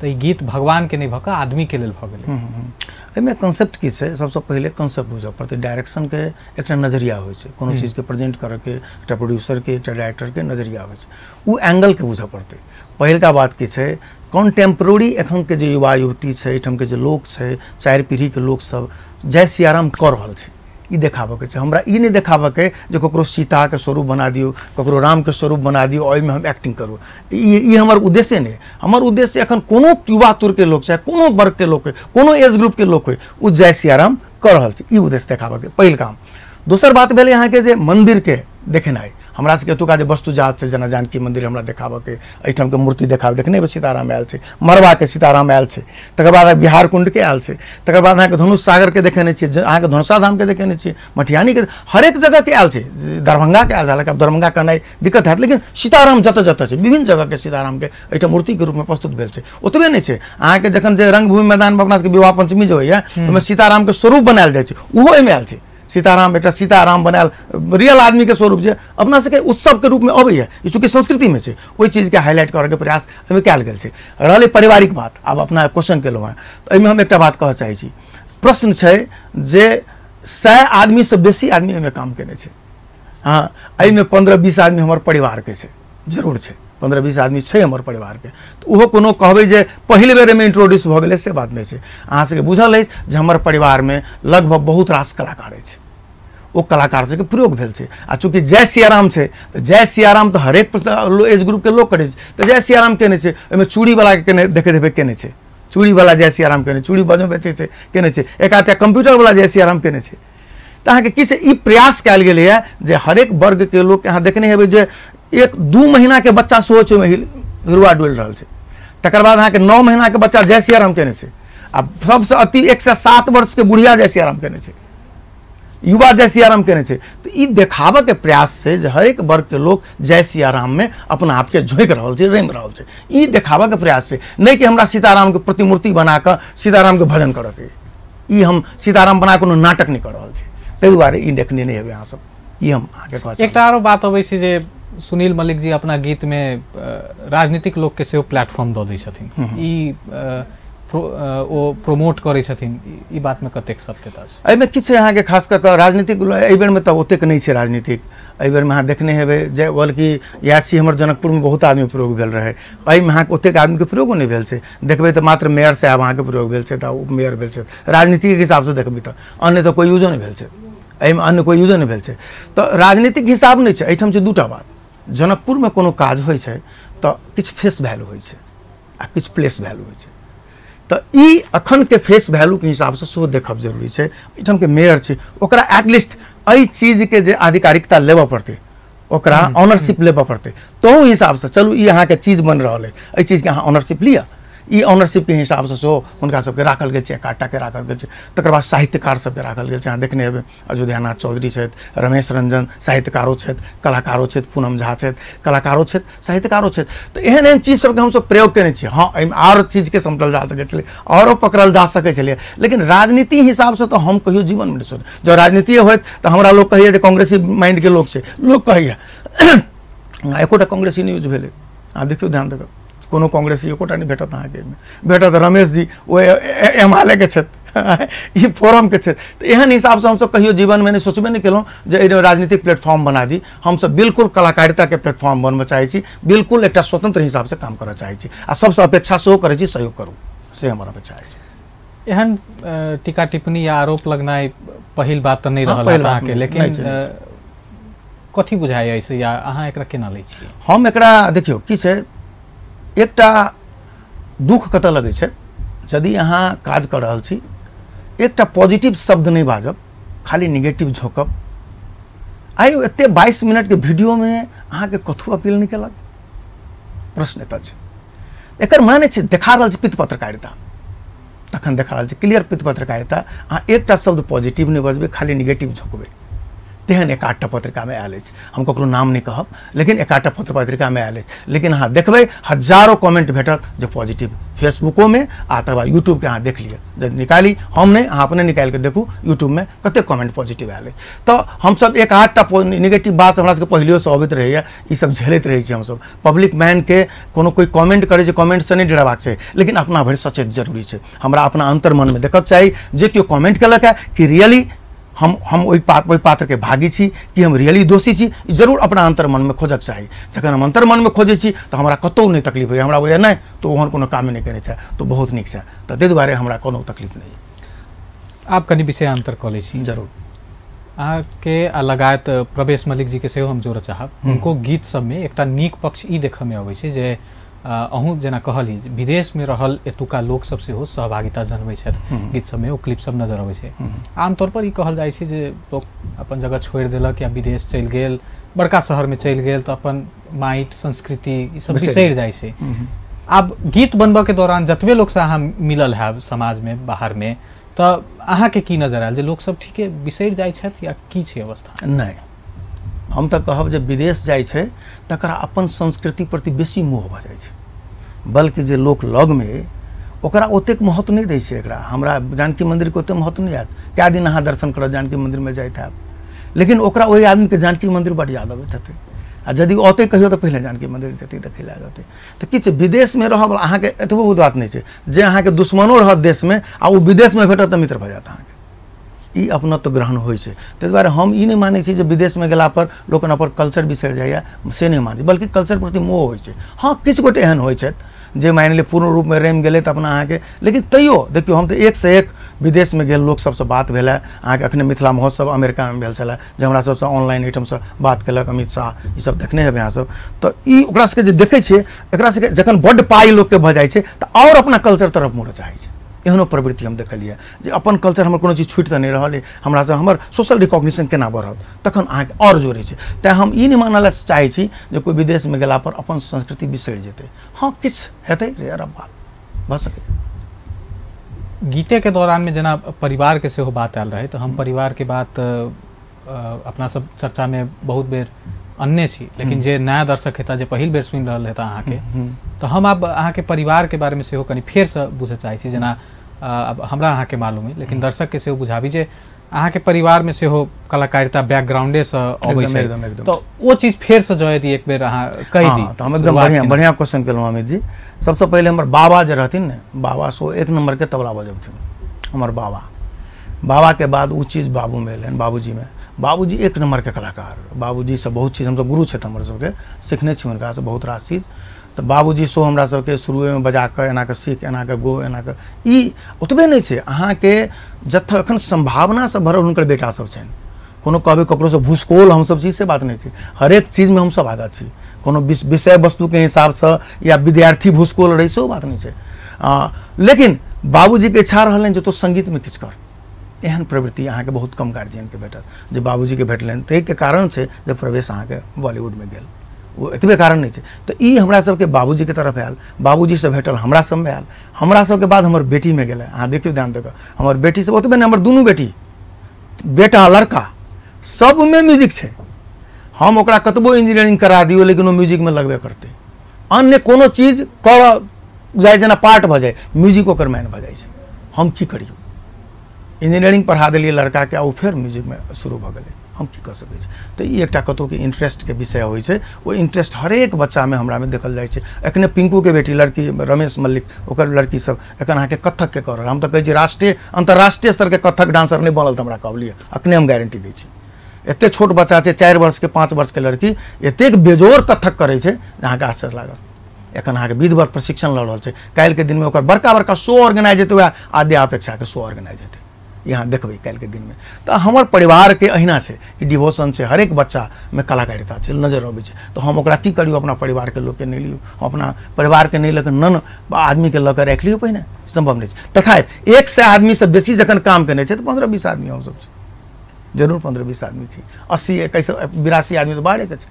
तऽ ई गीत भगवान के नहि भऽ कऽ आदमी के लेल भऽ गेलै एहिमे कॉन्सेप्ट की छै सबसे पहले कॉन्सेप्ट बुझऽ पड़तै डायरेक्शन के एकटा नजरिया होइ छै कोनो चीज के प्रेजेंट करऽ के एकटा प्रोड्यूसर के एकटा डायरेक्टर के नजरिया होइ छै ओ एंगल के बुझऽ पड़तै पहिलका बात की छै कॉन्टेम्प्रोरी एखन के जे युवा युवती छै एहिठाम के जे लोग छै चारि पीढ़ी के लोग सब जय सियाराम कऽ रहल छै ई देखाबऽ के छै हमरा ई नहीं देखाबऽ के जे ककरो सीता के स्वरूप बना दियो ककरो राम के स्वरूप बना दियो ओहिमे हम एक्टिंग करू ई हमर उद्देश्य नहीं हमर उद्देश्य एखन कोनो युवा तुर के लोग छै कोनो वर्ग के लोग कोनो एज ग्रुप के लोग ओ जय सियाराम कऽ रहल छै ई उद्देश्य देखाबऽ के पहिल काम दोसर बात भेलै यहाँ के जे मंदिर के देखेनाइ हमरा सबके एतुका जे वस्तु जात छै जेना जानकी मंदिर हमरा देखाबऽ के एहिठाम के मूर्ति देखाबऽ देखने सीताराम आयल छै मरवा के सीताराम आयल छै तकर बाद बिहार कुंड के आयल छै तकर बाद अहाँके धनुष सागर के देखेने छियै अहाँके धनुषा धाम के देखेने छियै मटिहानी के हरेक जगह के आयल छै दरभंगा के आयल हालांकि अब दरभंगा कहनाइ दिक्कत हैत लेकिन सीताराम जतऽ जतऽ छै विभिन्न जगह के सीताराम के एहिठाम मूर्ति के रूप में प्रस्तुत भेल छै ओतबे नहीं छै अहाँके जखन जे रंगभूमि मैदान में अपना सबके विवाह पंचमी जे होइए ओहिमे सीताराम के स्वरूप बनायल जाइ छै ओहो एहिमे आयल छै सीताराम एक सीताराम बनायल रियल आदमी के स्वरूप जे अपना सबके उत्सव के रूप में अबैया ई चूँकि संस्कृति में छै ओहि चीज के हाईलाइट करऽ के प्रयास एहिमे कयल गेल छै रहलै पारिवारिक बात आब अपना क्वेश्चन केलहुँ हैं तऽ एहिमे हम एकटा बात कहऽ चाहै छी प्रश्न छै जे 100 आदमी से बेसी आदमी एहिमे काम केने छै हाँ एहिमे 15-20 आदमी हमर परिवार के छै जरूर छै 15-20 आदमी छै हमर परिवार के तऽ ओहो कोनो कहबै जे पहिल बेर में इंट्रोड्यूस भऽ गेलै से बात नहीं छै अहाँ सबके बुझल अछि जे हमर परिवार में लगभग बहुत रास कलाकार अछि ओ कलाकार सबके प्रयोग भेल छै आ चूँकि जय सियाराम छै तऽ जय सियाराम तऽ हरेक एज ग्रुप के लोग करै छै तऽ जय सियाराम केने छै ओहिमे चूड़ी वाला के केने देखे देखे केने छै चूड़ी वाला जय सियाराम केने चूड़ी बजो बेचै छै केने छै एकाटा कंप्यूटर वाला जय सियाराम केने छै तऽ अहाँके किछु ई प्रयास कयल गेलैए जे हरेक वर्ग के लोग के अहाँ देखने हेबै जे 1-2 महीना के बच्चा सेहो छै ओहिमे हिरुआ डोलि रहल छै तकर बाद अहाँके 9 महीना के बच्चा जय सियाराम केने छै आ सबसे अति 107 वर्ष के बुढ़िया जय सियाराम केने छै युवा जय सियाराम केने छै तो ई देखाबऽ के प्रयास छै जे हरेक वर्ग के लोग जय सियाराम में अपना आप के झोंक रहल छै रमि रहल छै ई देखाबऽ के प्रयास छै नहीं कि हमरा सीताराम के प्रतिमूर्ति बना कऽ सीताराम के भजन करऽ के ई हम सीताराम बना कोनो नाटक नहीं कर रहल छै ताहि दुआरे ई देखने नहीं हेबै अहाँ सब ई हम अहाँके कहै छी एकटा आरो बात अबै छै जे सुनील मलिक जी अपना गीत में राजनीतिक लोग के सेहो प्लेटफॉर्म दऽ दै छथिन ई ओ प्रमोट करै छथिन ई बात में कतेक सत्यता छै एहिमे किछु अहाँके खास कऽ कऽ राजनीतिक एहि बेर में तऽ ओतेक नहीं छै राजनीतिक एहि बेर में अहाँ देखने हेबै जे बल्कि याची हमर जनकपुर में बहुत आदमी प्रयोग भेल रहै एहिमे अहाँके ओतेक आदमी के प्रयोग नहीं भेल छै देखबै तऽ मात्र मेयर साहब अहाँके प्रयोग भेल छै तऽ उप मेयर भेल छै राजनीति के हिसाब से देखबै तऽ अन्य तऽ कोई यूजो नहीं भेल छै एहिमे अन्य कोई यूजो नहीं भेल छै तऽ राजनीतिक हिसाब नहीं छै एहिठाम छै दूटा बात जनकपुर में कोनो काज होइ छै तऽ किछु फेस वैल्यू होइ छै आ किछु प्लेस वैल्यू होइ छै तो ई अखन के फेस वैल्यू के हिसाब से सेहो देखब जरूरी छै एहिठाम के मेयर छै ओकरा एटलीस्ट एहि चीज के जे आधिकारिकता लेबऽ पड़तै ओकरा ऑनरशिप लेबऽ पड़तै तो हिसाब से चलू ई अहाँ के चीज बन रहल है एहि चीज के अहाँ ऑनरशिप लिअ ई ऑनरशिप के हिसाब से सेहो हुनका सबके राखल गेल छै, एकाटा के राखल गेल छै। तकर बाद साहित्यकार सबके राखल गेल छै, अहाँ देखने हेबै अयोध्यानाथ चौधरी छथि, रमेश रंजन साहित्यकारो छथि, कलाकारो छथि, पूनम झा छथि कलाकारो छथि, साहित्यकारो छथि। तऽ एहन एहन चीज सबके हमसब प्रयोग केने छियै। हाँ, एहिमे आओर चीजके समझल जा सकै छलै, आओरो पकड़ल जा सकै छलै, लेकिन राजनीति हिसाबसँ तऽ हम कहियो जीवन में नहीं सोच। जब राजनीति होइत तऽ हमरा लोग कहैया जे कांग्रेसी माइंड के लोग छै, लोग कहैया एकोटा कांग्रेसी न्यूज भेलै, अहाँ देखियौ ध्यान दऽ कऽ कोनो कांग्रेसी एकोटा नहीं भेटत अहाँके। भेटत रमेश जी ओ एमआलए के छथि, ई फोरम के छथि। तऽ एहन हिसाबसँ हमसब कहियो जीवन में नहीं सोचबे नहीं केलहुँ जे एहि राजनीतिक प्लेटफॉर्म बना दी। हमसब बिल्कुल कलाकारिता के प्लेटफॉर्म बनबऽ चाहै छी, बिल्कुल एकटा स्वतंत्र हिसाब से काम करऽ चाहै छी, आ सबसँ अपेक्षा सेहो करै छी सहयोग करू, से हमर अपेक्षा अछि। एहन टीका टिप्पणी या आरोप लगनाइ पहिल बात तऽ नहीं रहल अहाँके, लेकिन कथी बुझाइए ऐसे या अहाँ एकरा केना लै छियै? हम एकरा देखियौ की छै, एकटा दुख कतऽ लगै छै यदि अहाँ काज कर रहल छी, एकटा पॉजिटिव शब्द नहीं बाजब, खाली निगेटिव झोंकब। आइ एते 22 मिनट के वीडियो में अहाँके कथू अपील नहीं केलक? प्रश्न एतऽ छै। एकर माने छै देखा रहल छै पित पत्रकारिता, तखन देखा रहल छै क्लियर पित पत्रकारिता। अहाँ एकटा शब्द पॉजिटिव नहीं बजबै, खाली निगेटिव झोंकबै। तेहन एकाटा पत्रिका में आयल अछि, हम ककरो नाम नहीं कहब, लेकिन एकाटा पत्रिका में आयल अछि। लेकिन अहाँ देखबै हजारों कमेंट भेटत जो पॉजिटिव, फेसबुको में आ तकर बाद यूट्यूब के अहाँ देख लिअ, जब निकाली हम नहीं, अहाँ अपने निकाल के देखू यूट्यूब में कते कमेंट पॉजिटिव आयल अछि। तो हमसब एक आधटा निगेटिव बात हमरा सबके पहिलेओ से अबैत रहैया, ई सब झेलैत रहै छी हमसब। पब्लिक मैन के कोनो कोई कमेंट करे छै, कमेंट से नहीं डरबाक छै, लेकिन अपना भरि सचेत जरूरी छै। हमरा अपना अंतर मन में देखक चाही जे केओ कमेंट केलक है कि रियली हम ओहि पात्र के भागी छी कि हम रियली दोषी छी, जरूर अपना अंतर मन में खोजक चाही। जखन हम अंतर मन में खोजे छी तऽ हमरा कतौ नहीं तकलीफ होइए, हमरा बुझाइए नहीं तो ओहन कोनो काम नहीं करे छै तो बहुत नीक छै, तऽ ताहि दुआरे हमरा कोनो तकलीफ नहीं। आप कनि विषयांतर कऽ लै छी जरूर। अहाँके लगायत प्रवेश मलिक जी के सेहो हम जोड़ऽ चाहब। हुनको गीत सब में एकटा नीक पक्ष ई देखऽ में अबै छै जे अहूँ जेना कहली विदेश में रहल एतुका लोक सब सेहो सहभागिता जनबै छथि गीत सब में, ओ क्लिप सब नजर अबै छै। आमतौर पर ई कहल जाइ छै जे लोक अपन जगह छोड़ि देलक या विदेश चलि गेल, बड़का शहर में चलि गेल तऽ अपन माइट संस्कृति ई सब बिसरि जाइ छै। आब गीत बनबऽ के दौरान जतबे लोक से अहाँ मिलल हैब समाज में बाहर में, तऽ अहाँके की नजर आयल जे लोक सब ठीके बिसरि जाइ छथि या की छै अवस्था? नहीं, हम तऽ कहब जे विदेश जाइ छै तकरा अपन संस्कृति प्रति बेसी मोह भऽ जाइ छै, बल्कि जे लोक लग में ओकरा ओतेक महत्व नहीं दै छै। एकरा हमरा जानकी मंदिर के ओतेक महत्व नहीं आयत, कए दिन अहाँ दर्शन करऽ जानकी मंदिर में जाइत हैब, लेकिन ओकरा ओहि आदमी के जानकी मंदिर बड़ याद अबैत हेतै, आ यदि ओतै कहियो तऽ पहिले जानकी मंदिर जेतै देखै लए जेतै। तऽ किछु विदेश में रहब अहाँके एतबो बहुत बात नहीं छै, जे अहाँके दुश्मनो रहत देश में आ ओ विदेश में भेटत तऽ मित्र भऽ जायत अहाँके। ई अपनत्व ग्रहण होइ छै। ताहि दुआरे हम ई नहीं मानै छी जे विदेश में गेला पर लोक अपन कल्चर बिसरि जाइए, से नहीं मानै, बल्कि कल्चर प्रति मोह होइ छै। हाँ, किछु गोटे एहन होइ छथि जे मानि लिअ पूर्ण रूप में रमि गेलै तऽ अपना अहाँके, लेकिन तैयो देखियौ हम तऽ एक से एक विदेश में गेल लोक सबसँ बात भेल है। अहाँके अखने मिथिला महोत्सव अमेरिका में भेल छलै, जे हमरा सबसँ ऑनलाइन एहिठामसँ बात केलक अमित शाह, ई सब देखने हेबै अहाँ सब। तऽ ई ओकरा सबके जे देखै छियै, एकरा सबके जखन बड्ड पाइ लोकके भऽ जाइ छै तऽ आओर अपना कल्चर तरफ मुड़ऽ चाहै छै। एहनो प्रवृत्ति हम देखलिए जे अपन कल्चर हमर कोनो चीज छूटि तऽ नहीं रहल है, हमरा से हमर सोशल रिकॉग्निशन केना बढ़त, तखन अहाँके आओर जोड़ै छै। तेँ हम ई नहीं मानल चाहै छी जे कोई विदेश में गेला पर अपन संस्कृति बिसरि जेतै। हाँ, किछु हेतै रेयर बात भऽ सकै। गीते के दौरान में जेना परिवार के सेहो बात आयल रहे, तो हम परिवार के बात अपना सब चर्चा में बहुत बेर अन्ने छी, लेकिन जे नया दर्शक हेता जे पहिल बेर सुनि रहल हेता अहाँके, तो हम आब अहाँके परिवार के बारे में सेहो कनि फेर से बुझऽ चाहै छी। जेना अब हमरा अहाँके मालूम है, लेकिन दर्शक के सेहो बुझाबी जे अहाँके परिवार में सेहो कलाकारिता बैकग्राउंडे से अबै छै, तो वो चीज फेर से जो यदि एक बेर अहाँ कहि दी। तो हम एकदम बढ़िया क्वेश्चन केलहुँ अमित जी। सबसे पहले हमर बाबा जे रहथिन ने, बाबा सो एक नंबर के तबला बजबथिन हमर बाबा के बाद उ चीज बाबू में एलनि, बाबूजी में। बाबूजी एक नंबर के कलाकार, बाबूजी से बहुत चीज हमसब गुरु छथि हमर सबके, सिखने छी हुनका से बहुत रास चीज। तो बाबूजी सो हमरा सबके शुरुए में बजा के एना के सीख, एना के गो, एना के ई ओतबे नहीं छै, अहाँके जखन संभावना से भरल हुनकर बेटा सब छनि। कोनो कहबै ककरो से भूसकोल हम सब चीज से बात नहीं छै, हरेक चीज में हम सब आगा छी। कोनो विषय वस्तु के हिसाब से या विद्यार्थी भूसकोल रही सेहो बात नहीं छै। लेकिन बाबूजी के इच्छा रहलनि जे तो संगीत में किछु कर। एहन प्रवृत्ति अहाँके बहुत कम गार्जियन के भेटत जे बाबूजी के भेटलनि, ताहि के कारण छै जे प्रवेश अहाँके बॉलीवुड में गेल। वो एतबे कारण नहीं है। तो ई हमरा सबके बाबूजी के तरफ आयल, बाबूजी से भेटल हमरा सब में आयल, हमरा सबके बाद हमर बेटी में गेलै। अहाँ देखियो ध्यान देकर हमर बेटी सब ओतबे नहीं, हमर दुनू बेटी, बेटा लड़का सब में म्यूजिक है। हम ओकरा कतबो इंजीनियरिंग करा दियो लेकिन वो म्यूजिक में लगबे करते। अन्य कोनो चीज कर जाए जेना पार्ट भ जाए, म्यूजिक ओकर मैन भ जाए। हम की करियो? इंजीनियरिंग पढ़ा दिलिए लड़का के, वो फिर म्यूजिक में शुरू भ गए। हम की कर सकै छी? तो ई एकटा कतौ के इंटरेस्ट के विषय होइ छै। वो इंटरेस्ट हरेक बच्चा में हमरा में देखल जाए छै। एखने पिंकू के बेटी लड़की रमेश मल्लिक, ओकर लड़की सब एखन अहाँ के कथक के कर रहल। हम तो कहै छी राष्ट्रीय अंतर्राष्ट्रीय स्तर के कथक डांसर नहीं बनल तो हमरा कहलिए, अखने हम गारंटी दै छी। एते छोट बच्चा छै, 4 वर्ष के 5 वर्ष के लड़की एतेक बेजोर कथक करे छै, अहाँ के आश्चर्य लागत। एखन अहाँ के विधिवत प्रशिक्षण ल रहल छै। काल्हि के दिन में ओकर बड़का बड़का शो ऑर्गेनाइज हेतै, वएह आद्या अपेक्षा के शो ऑर्गेनाइज हेतै। यहाँ देखबै काल्हि के दिन में। तो हमर परिवार के अहिना छै, डिवोशन छै, हरेक बच्चा में कलाकारिता छै, नजर अबै छै। तो हम ओकरा की करियो? अपना परिवार के लोग के नहीं लियो, अपना परिवार के नहीं लऽ कऽ नन आदमी के लऽ कऽ राखि लियो, पहिने संभव नहीं छै। तखापि 100 आदमी से बेसी जखन काम केने छै तो 15-20 आदमी हम सब छै, जरूर 15-20 आदमी छी। 80 81 82 आदमी तो बाहरे के छै।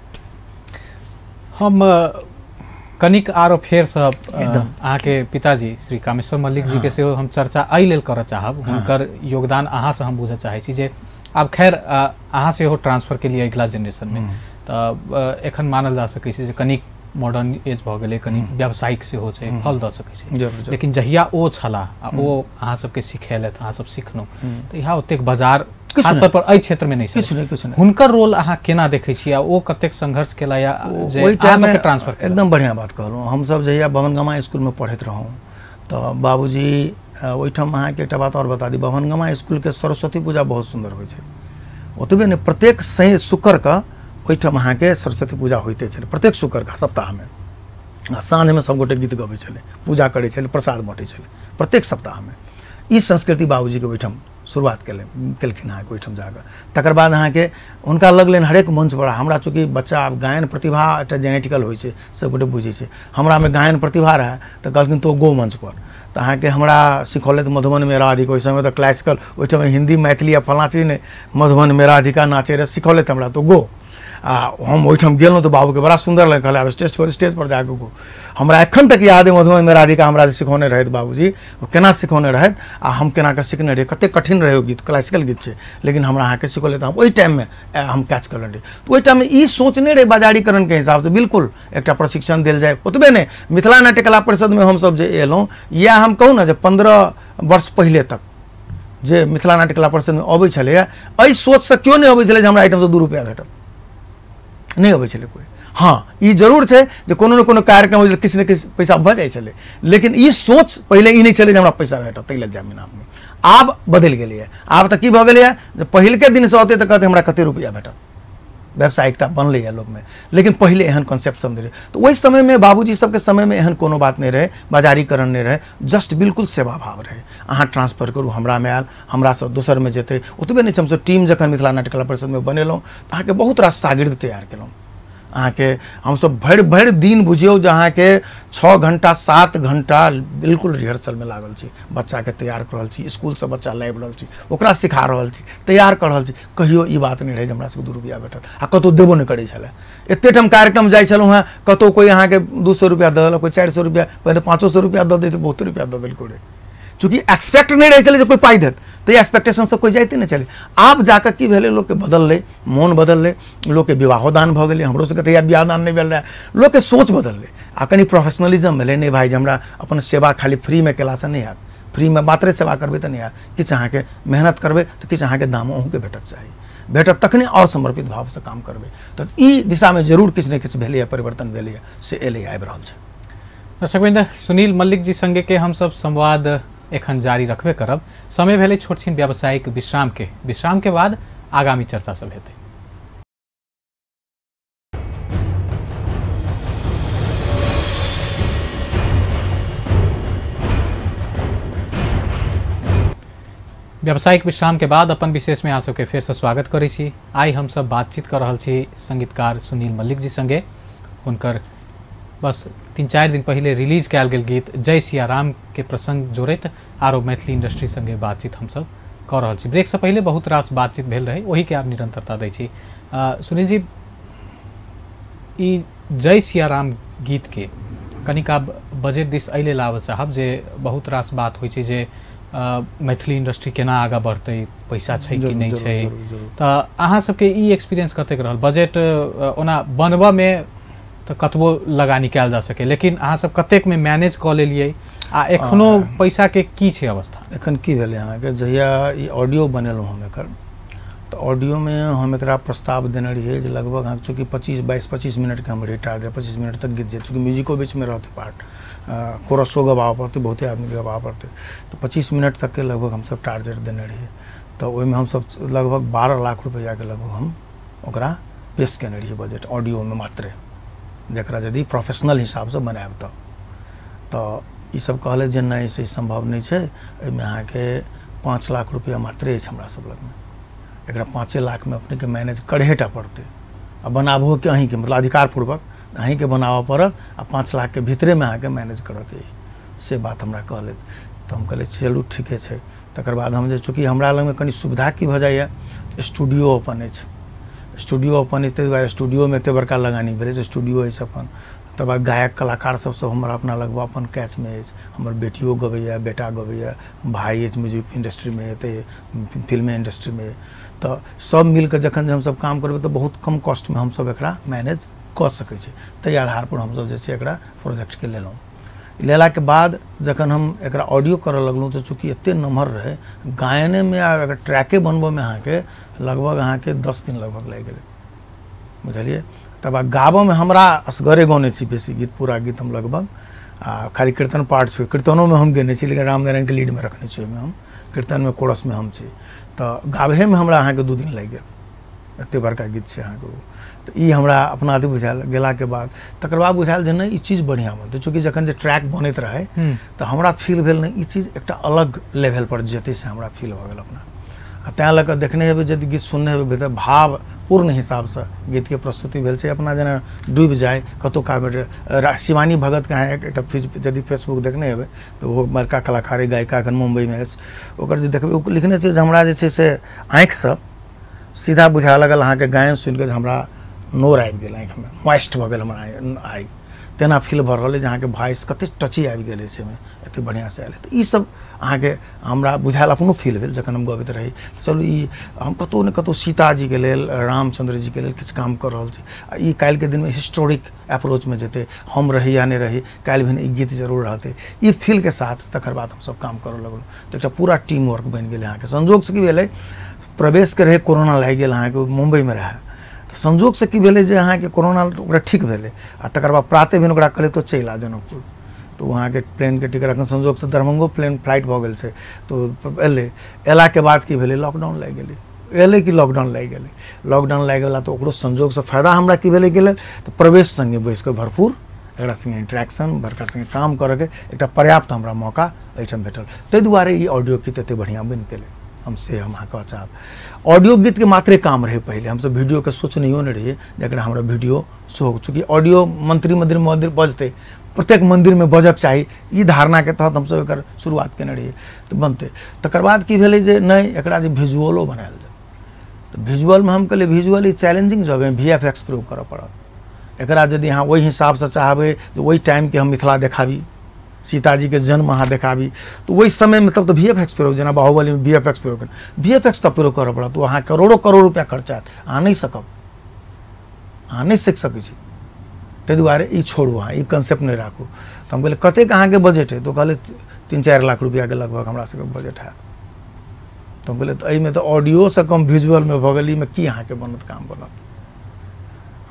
हम कनिक आरो फेर से अहाँ के पिताजी श्री कामेश्वर मल्लिक जी के सेहो हम चर्चा एहि लेल करऽ चाहब। हुनकर योगदान अहाँ से हम बुझऽ चाहै छी जे आब खैर अहाँ सेहो ट्रांसफर के लिए अगिला जनरेशन में तऽ एखन मानल जा सकै छै जे कनिक मॉडर्न एज भऽ गेलै, कनिक व्यावसायिक सेहो छै, फल दऽ सकै छै। लेकिन जहिया ओ छला आ ओ अहाँ सबके सिखेलथि, अहाँ सब सिखलहुँ, तऽ यहाँ ओतेक बाजार खास तौर पर एहि क्षेत्र में नहीं छै। हुनकर रोल अहाँ केना देखै छी आ ओ कतेक संघर्ष केला या जे अहाँ सबके ट्रांसफर? एकदम बढ़िया बात कहलहुँ। हम सब जहिया भवनगमा स्कूल में पढ़ैत रहौं तो बाबूजी ओहिठाम अहाँ के एकटा बात और बता दी, भवनगमा स्कूल के सरस्वती पूजा बहुत सुंदर होइ छै। ओतबे नहीं, प्रत्येक शनि शुक्र का ओहिठाम अहाँ के सरस्वती पूजा होइते छलै, प्रत्येक शुक्र का सप्ताह में। साँझ में सबगोटे गीत गबै छलै, पूजा करै छलै, प्रसाद बाँटै छलै प्रत्येक सप्ताह में। ई संस्कृति बाबूजी के ओहिठाम शुरुआत केलखिन अहाँ के ओहिठाम जाकर। तकर बाद अहाँ के हुनका लगलनि हरेक मंच पर। हमरा चूँकि बच्चा आब गायन प्रतिभा एकटा जेनेटिकल होइ छै, सबगोटे बुझै छै। हमरा में गायन प्रतिभा रहे तो कहलखिन तो गो मंच पर। तो अहाँ के हमरा सिखौलथि मधुबन मेरा अधिक, ओहि समय तो क्लासिकल, ओहिठाम हिंदी मैथिली या फलाँ चीज नहीं, मधुबन मेरा अधिका नाचे रहे, सिखौलथि हमरा तो गो। हम ओहिठाम गेलहुँ तो बाबू के बड़ा सुंदर लगे, कहले आब स्टेज पर जाके गो। हमरा एखन तक याद है मधुबन मेरा अधिका हमरा सिखौने रहथि बाबूजी, केना सिखौने रहथि आ हम केना के सिखने रहिए। कते कठिन रहे ओ गीत, क्लासिकल गीत छै, लेकिन हमरा अहाँ के सिखौले तो हम ओहि टाइम में हम कैच कर रहे। तो ओहि टाइम में ई सोचने रहे बाजारीकरण के हिसाब से बिल्कुल एकटा प्रशिक्षण देल जाए। ओतबे नहीं, मिथिला नाट्य कला परिषद में हम सब जे एलहुँ, या हम कहूँ ना जे 15 वर्ष पहले तक जे मिथिला नाट्य कला परिषद में अबै छलैया, एहि सोच से क्यों नहीं अबै छलै जे हमरा आइटम से 2 रुपया भेटत, नहीं अबै छलै कोई। हाँ, ये जरूर है जो कोनो न कोनो कार्यक्रम हो किसी न किसी पैसा भ जाए छले, लेकिन ये सोच पहले ई नहीं छले जे हमरा पैसा भेटत तै लेल जमीन आप में। आब बदल गेलै। आब तऽ की भ गेलै जे पहिल के दिन से होते तऽ कहते हमरा कते रुपया भेटत, व्यावसायिकता बनलै है लोग में। लेकिन पहले एहन कॉन्सेप्ट समझ रहे। तो वही समय में बाबूजी सबके समय में एहन कोनो बात नहीं रहे, बाजारीकरण नहीं रहे, जस्ट बिल्कुल सेवा भाव रहे। अहाँ ट्रांसफर करू, हमरा में आयल, हमरा से दोसर में जेते। ओतबे नहीं, हमसब टीम जखन मिथिला नाट्य कला परिषद में बनेलहुँ तऽ अहाँके बहुत रास शागिर्द तैयार केलहुँ। अहाँ के हम सब भरि दिन बुझियो जे अहाँ के 6 घंटा 7 घंटा बिल्कुल रिहर्सल में लागल छी, बच्चा के तैयार कर रहल छी, स्कूल से बच्चा लाबि रहल छी, ओकरा सिखा रहल छी, तैयार कर रहल छी। कहियो ई बात नहीं रहे जे हमरा सबके 2 रुपया भेटत आ कतौ देबो नहीं करै छलै। एते ठाम कार्यक्रम जाइ छलहुँ हैं, कतौ कोई अहाँ के 200 रुपया दऽ देलक, कोई 400 रुपया, पहले 500 रुपया दऽ दैत, बहुत रुपया दऽ देलकै रे। चूँकि एक्सपेक्ट नहीं रहे चले जो कोई पाई देत, तो ये एक्सपेक्टेशन से कोई जाते नहीं चले। आप जाकर की भेले, लोग के बदल मन बदल लोग के विवाहोदान भ गए, हमरो सबके तैयार बियाह दान नहीं भेल रहे, लोग के सोच बदल आ कनी प्रोफेशनलिज्म भेले। नहीं भाई हमरा अपन सेवा खाली फ्री में केला से नहीं हैत, फ्री में मात्रे सेवा करबे तो नहीं हैत, किछ अहाँ के मेहनत करबे तो किछ अहाँ के दाम अहूँ के भेटक चाहिए, भेटत तखने और समर्पित भाव से काम करबे। तो ई दिशा में जरूर किछ ने किछ भेले, परिवर्तन भेले से एले आबि रहल छै। दर्शकवृन्द, सुनील मल्लिक जी संगे के हम सब संवाद एखन जारी रखबे करब। समय भेले छोट छीन व्यावसायिक विश्राम के बाद आगामी चर्चा सब हेतै। व्यावसायिक विश्राम के बाद अपन विशेष में अहाँ सबके फेर से स्वागत करै छी। आइ हम सब बातचीत कर रहल छी संगीतकार सुनील मल्लिक जी संगे। हुनकर बस 3-4 दिन पहले रिलीज कयल गेल गीत जय सिया राम के प्रसंग जोड़ैत आरो मैथिली इंडस्ट्री संगे बातचीत हम सब कर रहल छी। ब्रेक से पहले बहुत रास बातचीत भेल रहे, वही के आप निरंतरता दै छी। सुनील जी, ई जय सिया राम गीत के कनिक आब बजेट दिस अइले लाबऽ चाहब जे बहुत रास बात होइ छै जे मैथिली इंडस्ट्री केना आगा बढ़तै, पैसा छै कि नहीं छै, तऽ अहाँ सबके ई एक्सपीरियंस कतेक रहल? बजेट ओना बनबऽ में तऽ कतबो लगानी कयल जा सके, लेकिन अहाँ सब कतेक में मैनेज कऽ लेलियै आ एखनो पैसा के की छै अवस्था? एखन की भेलै अहाँके, जहिया ई ऑडियो बनेलहुँ हम एकर, तऽ ऑडियो में हम एकरा प्रस्ताव देने रहिए जे लगभग हम चूँकि 25 मिनट के हम रिटायर दे 25 मिनट तक गीत चूँकि म्यूजिको बीच में रहते पार्ट, कोरसो गवाबऽ पड़ते, बहुते आदमी गवाबऽ पड़ते, तो 25 मिनट तक के लगभग हम सब टारगेट देने रहिए। तो ओहिमे हम सब लगभग 12 लाख रुपया के लगभग हम ओकरा पेश केने रहिए बजट ऑडियो में मात्रे, जकरा यदि प्रोफेशनल हिसाब से बनायब तो ई सब कहले जे नहीं से संभव नहीं छै, एहिमे अहाँके 5 लाख रुपया मात्रे अछि हमरा सब लगमे, एकरा 5 लाख में अपने के मैनेज करहेटा पड़ते आ बनाबहो के अहीं के मतलब अधिकार पूर्वक अहीं के बनाबऽ पड़त आ 5 लाख के भीतरे में अहाँके मैनेज करऽ के से बात हमरा कहले। तो हम कहले चलू ठीके छै। तकर बाद हम जे चूँकि हमरा लग में कनी सुविधा की भऽ जाइए, स्टूडियो अपन अछि, स्टूडियो अपन अछि, ताहि दुआरे स्टूडियो में एते बड़का लगानी भेलै जे स्टूडियो अछि अपन। तकर बाद गायक कलाकार सब हमरा अपना लगवा अपन कैच में अछि, हमर बेटियो गबैया, बेटा गबैया, भाई अछि म्यूजिक इंडस्ट्री में, एते फिल्म इंडस्ट्री में, तो सब मिल के जखन हम सब काम करबै तो बहुत कम कॉस्ट में हम सब एकरा मैनेज कऽ सकै छी। ताहि आधार पर हम सब जे छै एकरा प्रोजेक्ट के लेलहुँ। लेला के बाद जखन हम एकरा ऑडियो करऽ लगलहुँ तो चूँकि एते नम्हर रहे, गायने में आ अगर ट्रैके बनबऽ में अहाँके लगभग अहाँके 10 दिन लगभग लागि गेलै, बुझलिए। तब बाद गाबऽ में हमरा असगरे गौने छी बेसी गीत, पूरा गीत हम लगभग खाली कीर्तन पार्ट छै, कीर्तनों में हम गेने छी, लेकिन रामनारायण के लीड में रखने छी ओहिमे हम, कीर्तन में कोरस में हम छी, तो गाबहे में हमरा अहाँके 2 दिन लागि गेल, एते बड़का गीत छै अहाँके। तो ई हमरा अपना अथी बुझायल गेला के बाद तकर बाद बुझायल जे नहीं ई चीज बढ़िया बनतै, चूँकि जखन जे ट्रैक बनैत रहे तो हमरा फील भेल नहीं ई चीज एकटा अलग लेवल पर जेतै से हमरा फील भऽ गेल अपना। आ तेँ लऽ कऽ देखने हेबै यदि गीत सुनने हेबै भीतर भाव पूर्ण हिसाब से गीत के प्रस्तुति भेल छै, अपना जेना डूबि जाए कतौ का शिवानी भगत के अहाँ एकटा यदि फेसबुक देखने हेबै तो वो बड़का कलाकार गायिका एखन मुंबई में अछि, ओकर जे देखबै ओ लिखने छै जे हमरा जे छै से आँखि से सीधा बुझाए लगल अहाँके गायन सुनि के हमरा नोर आबि गेल आँखि में, मॉइस्ट भऽ गेल हमरा आइ, तेना फील भऽ रहल है जे अहाँके वॉइस कते टची आबि गेल छै में, एते बढ़िया से आयल। तो ई सब अहाँके हमरा बुझायल, अपनो फील भेल जखन हम गबैत रही। चलू ई हम कतौ ने कतौ सीताजी के लेल, रामचंद्र जी के लेल किछु काम कर रहल छी, आ ई काल्हि के दिन में हिस्टोरिक अप्रोच में जेते, हम रही या नहीं रही काल्हि भी ई गीत जरूर रहते, ई फील के साथ तकर बाद हम सब काम करऽ लगलहुँ। तो एकटा पूरा टीम वर्क बनि गेलै अहाँके। संजोग से की भेलै, प्रवेश के रहे कोरोना लागि गेल अहाँके, मुंबई में रहे, तो संजोग से की भेलै जे अहाँके कोरोना ओकरा ठीक भेलै, आ तकर बाद प्राते दिन ओकरा कहले तो चलि आ जनकपुर, तो वहाँ के प्लेन के टिकट अखन संजोग से दरभंगो प्लेन फ्लाइट भऽ गेल छै, तो एलै, एला के बाद की भेलै लॉकडाउन लागि गेलै, एलै कि लॉकडाउन लागि गेलै, लॉकडाउन लागि गेला तो ओकरो संजोग से फायदा हमरा की भेलै गेलै, तो प्रवेश संगे बैस के भरपूर एकरा संगे इंटरेक्शन बड़का संगे काम करऽ के एकटा पर्याप्त हमरा मौका एहिठाम भेटल। ताहि दुआरे ई ऑडियो गीत एते बढ़िया बनि गेलै। हम अहाँ कह चाहब ऑडियो गीत के मात्रे काम रहे, पहले हम सब वीडियो के सोचनियो नहीं रहिए जकरा हमरा वीडियो शो, चूँकि ऑडियो मंदिर बजते, प्रत्येक मंदिर में बजक चाहिए, ई धारणा के तहत हम सब एकर शुरुआत केने रहिए तो बनते। तकर बाद की भेलै जे नहीं एकरा जे विजुअलो बनायल जाए, तो विजुअल में हम कहलिए विजुअल चैलेंजिंग जॉब है, VFX प्रयोग करऽ पड़त एकरा। यदि अहाँ ओहि हिसाब से चाहबै जे ओहि टाइम के हम मिथिला देखाबी, सीताजी के जन्म अहाँ देखाबी, तो वही समय में तब तो VFX प्रयोग, जेना बाहुबली में VFX प्रयोग, VFX तब प्रयोग करऽ पड़त, अहाँ करोड़ों रुपया खर्चा अहाँ नहीं सकब, अहाँ नहीं सीख सकै छी। ताहि दुआरे ई छोड़ू, अहाँ ई कंसेप्ट नहीं राखू। तो हम कहलिए कतेक अहाँके बजट है, तो कहले 3-4 लाख रुपया के लगभग हमरा सबके बजट है। तो हम कहलिए एहिमे तो ऑडियो से कम विजुअल में भऽ गेल, में की अहाँके बनत काम बनत,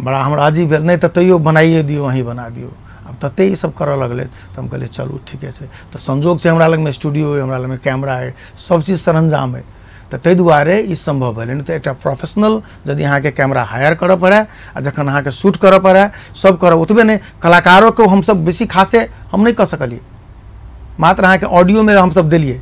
बड़ा हमरा अजीब भेल। नहीं तो तैयो बनाइए दियो, अहीं बना दियो, अब तते ही सब करऽ लगले। तो हम कहलिए चलू ठीके छै। तो संजोग से हमरा लग में स्टूडियो है, हमरा लग में कैमरा है, सब चीज सरंजाम है, तो ताहि दुआरे ई संभव भेलै। नहीं तो एक प्रोफेशनल यदि अहाँके कैमरा हायर करऽ पड़े आ जखन अहाँके शूट करऽ पड़े सब करऽ, ओतबे नहीं कलाकारों को हम सब बेसी खासे हम नहीं कऽ सकलिए, मात्र अहाँके ऑडियो में हम सब देलिए,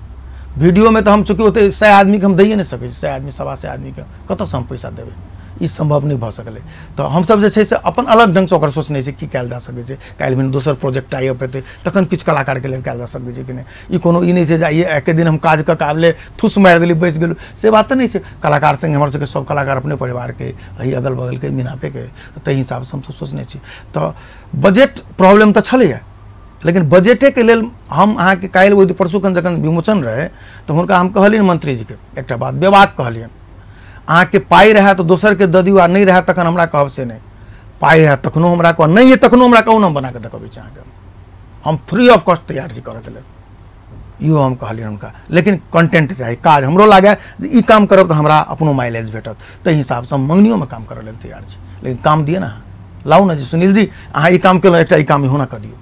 वीडियो में तो हम चूँकि ओते 100 आदमी के हम दैए नहीं सकै छी, 100 आदमी 125 आदमी के कतऽ से हम पैसा देबै, ई संभव नहीं भ सकले। तो हम सब जे छै से अपन अलग ढंग से ओकर सोचने छै की कैल जा सकै छै, काल्हि में दोसर प्रोजेक्ट टाई अप हेतै तखन किछु कलाकार के लेल कैल जा सकै छै कि नहीं। ई कोनो ई नहीं छै जे आइए एके दिन हम काज क के आबले थुस मारि देली बैस गेलू, से बात तो नहीं छै। कलाकार संगे हमर सबके सब कलाकार अपने परिवार के अही अगल बगल के मीनापे के, ताहि हिसाब से हम तो सोचने छी। तो बजट प्रॉब्लम तो छलैया, लेकिन बजटे के लेल हम अहाँ के काल्हि ओहि परसुखन जखन विमोचन रहे तो हुनका हम कहलियनि मंत्री जी के एकटा बात बेबाक कहलियनि, अहाँ के पाई रहे तो दोसर के ददियो आ नहीं रहे तखन हमरा कहब से नहीं, पाई है तखनो हमरा कह, नहीं है तखनो हमरा कहू हम बना के देखबै छी अहाँके, हम फ्री ऑफ कॉस्ट तैयार छी करऽ के लेल। इहो हम कहलियनि हुनका, लेकिन कंटेंट चाही, काज हमरो लागे ई काम करब तो हमरा अपनो माइलेज भेटत, ताहि हिसाब से हम मंगनियो में काम करऽ लेल तैयार छी, लेकिन काम दिए ना, लाउ ना जी सुनील जी अहाँ ई काम केलहुँ एकटा ई काम इहो ना कऽ दियौ।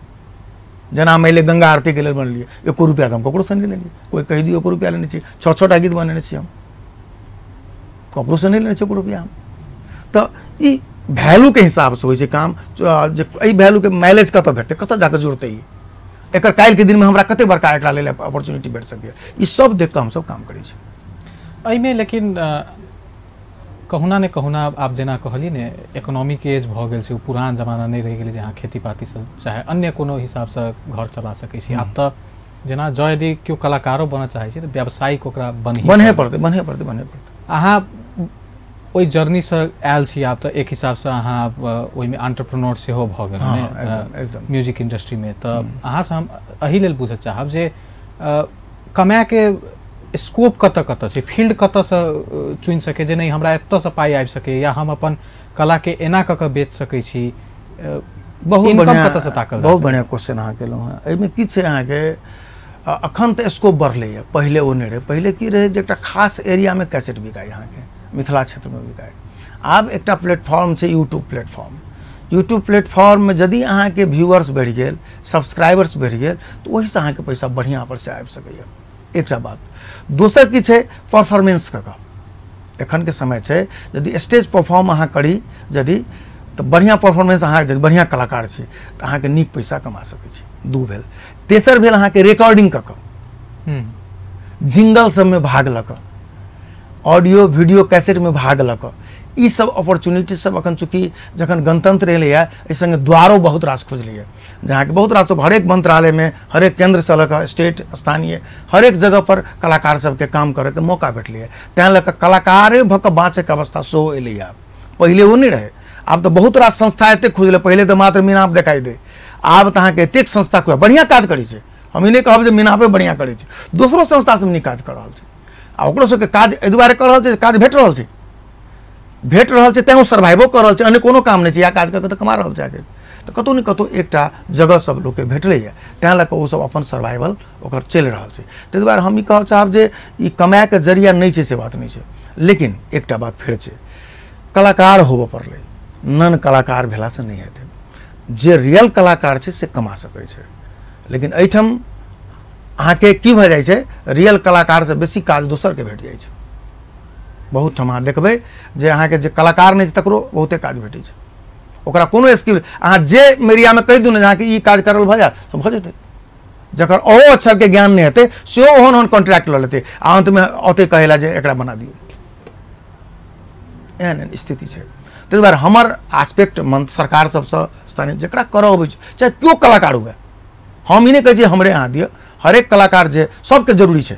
जना मैले गंगा आरती के लिए बनलिए 1 रुपया तो हम ककरो से नहीं लेलिए, कोई कह दियो 1 रुपया लेने छी, 6-6टा गीत बनेने छी हम, ककरो से नहीं लेने छी 1 रुपया हम। तो ई वैल्यू के हिसाब से होइ छै काम, जे एहि वैल्यू के माइलेज कतऽ भेटतै, कतऽ जाके जुड़तै, ई एकर काल्हि के दिन में हमरा कते बड़का एकरा लेल अपॉर्चुनिटी भेट सकैए, ई सब देख कऽ हम सब काम करै छी। एहिमे लेकिन कहुना ने कहुना आप जेना कहलिए ने इकोनॉमिक एज भ गेल छै, पुरान जमाना नहीं रहि गेलै जहाँ खेती पाती से चाहे अन्य कोनो हिसाब से घर चला सकै छी। आब तऽ जेना जँ यदि केओ कलाकारो बनऽ चाहै छै तऽ व्यावसायिक ओकरा बनहे पड़तै। अहाँ ओहि जर्नी से आयल छी, आब तऽ एक हिसाब से अहाँ ओहिमे एंटरप्रेन्योर सेहो भऽ गेल ने म्यूजिक इंडस्ट्री में। तऽ अहाँ से हम एहि लेल बुझऽ चाहब जे कमाए के स्कोप कतऽ कतऽ छै, फील्ड कतऽ से चुनि सके जे नहीं हमरा एतऽ से पाई आबि सके, या हम अपन कला के एना कऽ के बेच सकै छी, बहुत बढ़िया कतऽ से ताकल, बहुत बढ़िया क्वेश्चन अहाँ केलहुँ हैं। एहिमे की छै अहाँ के अखन तऽ स्कोप बढ़लैए, पहिले ओ नहीं रहे। पहिले की रहे जे एकटा खास एरिया में कैसेट बिकाय, अहाँ के मिथिला क्षेत्र में बिकाय। आब एकटा प्लेटफॉर्म छै यूट्यूब प्लेटफॉर्म, यूट्यूब प्लेटफॉर्म में यदि अहाँ के व्यूअर्स बढ़ि गेल, सब्सक्राइबर्स बढ़ि गेल तो ओहि से अहाँ के पैसा बढ़िया पर से आबि सकैए, एकटा बात। दोसर की छै परफॉर्मेंस कऽ एखन के समय छै, यदि स्टेज परफॉर्म अहाँ करी यदि तो बढ़िया परफॉर्मेंस अहाँ यदि बढ़िया कलाकार छी तो अहाँ के नीक पैसा कमा सकै छी, 2 भेल। तेसर भेल अहाँ के रिकॉर्डिंग कऽ जिंगल सब में भाग लऽ कऽ, ऑडियो वीडियो कैसेट में भाग लऽ कऽ, ई सब अपॉर्चुनिटी सब अखन चूँकि जखन गणतंत्र एलैए एहि संगे द्वारो बहुत रास खुजलैए, जहाँ के बहुत रास हरेक मंत्रालय में हरेक केंद्र से लऽ स्टेट स्थानीय हरेक जगह पर कलाकार सबके काम करे के मौका भेटलैए। तैं लऽ कऽ कलाकारे भऽ कऽ बाँचे के अवस्था सेहो एलैए। पहिले वो नहीं रहे, आब तो बहुत रास संस्था एतेक खुजलै, पहिले तो मात्र मीनाप देखाई दे, आब तो अहाँ के एतेक संस्था खुजल बढ़िया काज करै छै। हम ई नहीं कहब जे मीनापे बढ़िया करै छै, दोसरो संस्था सब नीक काज कऽ रहल छै, आ ओकरो सबके काज एहि दुआरे कऽ रहल छै, काज भेट रहल छै, तेँ सर्वाइवो कऽ रहल छै, अन्य कोनो काम नहीं छै, या काज कऽ के तऽ कमा रहल छै आगे। तो कतौ नहीं कतौ एकटा जगह सब लोग के भेटलैए, तैँ लऽ कऽ ओ सब अपन सर्वाइवल ओकर चलि रहल छै। ताहि दुआरे हम ई कहऽ चाहब जे ई कमाए के जरिया नहीं छै, से बात नहीं छै। लेकिन एकटा बात फेर छै, कलाकार होबऽ पड़लै, नन कलाकार भेला से नहीं हेतै। जे रियल कलाकार छै से कमा सकै छै, लेकिन एहिठाम अहाँ के की भऽ जाइ छै, रियल कलाकार से बेसी काज दोसर के भेट जाइ छै। बहुत ठाम अहाँ देखबै जे अहाँ के जे कलाकार नहीं छै तकरो बहुते काज भेटै छै, ओकरा कोनो स्किल अहाँ जे एरिया में कहि दू ने जहाँ के ई काज करल भऽ जायत तऽ भऽ जेतै। जकर ओहो अक्षर के ज्ञान नहीं हेतै सेहो ओहन ओहन कॉन्ट्रैक्ट लऽ लेतै, आ अंत में औते कहेला जे एकरा बना दियौ, एहन स्थिति छै। ताहि दुआरे हमर एस्पेक्ट सरकार सबसँ स्थानीय जकरा करऽ अबै छै, चाहे केओ कलाकार हुए, हम ई नहीं कहै छी हमरे अहाँ दिअ, हरेक कलाकार जे सबके जरूरी छै।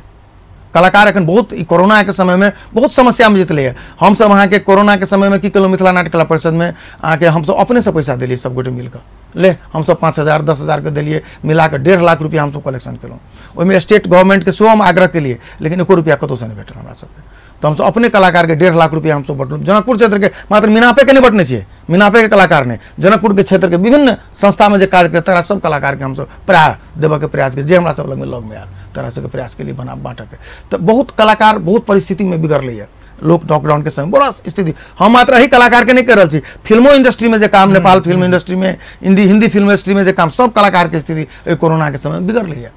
कलाकार एखन बहुत ई कोरोना के समय में बहुत समस्या में जितलै है। हम सब अहाँ के कोरोना के समय में की केलहुँ, मिथिला नाट्य कला परिषद में अहाँ के हम सब अपने से पैसा देलिए, सब गोटे मिल कऽ ले हम सब 5,000 10,000 के देलिए, मिला के 1.5 लाख रुपया हम सब कलेक्शन केलहुँ। ओहिमे स्टेट गवर्नमेंट के सेहो हम आग्रह केलिए, लेकिन 1 रुपया कतौ से नहीं भेटल हमरा सबके। तो हम सब अपने कलाकार के 1.5 लाख रुपया हम सब बटलहुँ। जनकपुर क्षेत्र के मात्र मीनापे के नहीं बटने छियै, मीनापे के कलाकार ने जनकपुर के क्षेत्र के विभिन्न संस्था में जे काज करे तकरा सब कलाकार के हम सब प्राय देबऽ के प्रयास के, जे हमरा सब लग में आयल तकरा सबके प्रयास के लिए बना बाँटऽ के। तो बहुत कलाकार बहुत परिस्थिति में बिगड़लैए, लोग लॉकडाउन के समय बड़ा स्थिति। हम मात्र ही कलाकार के नहीं कर रहा छी, फिल्मों इंडस्ट्री में जो काम, नेपाल फिल्म इंडस्ट्री में, हिंदी फिल्म इंडस्ट्री में जो काम, सब कलाकार के स्थिति कोरोना के समय बिगड़लैए।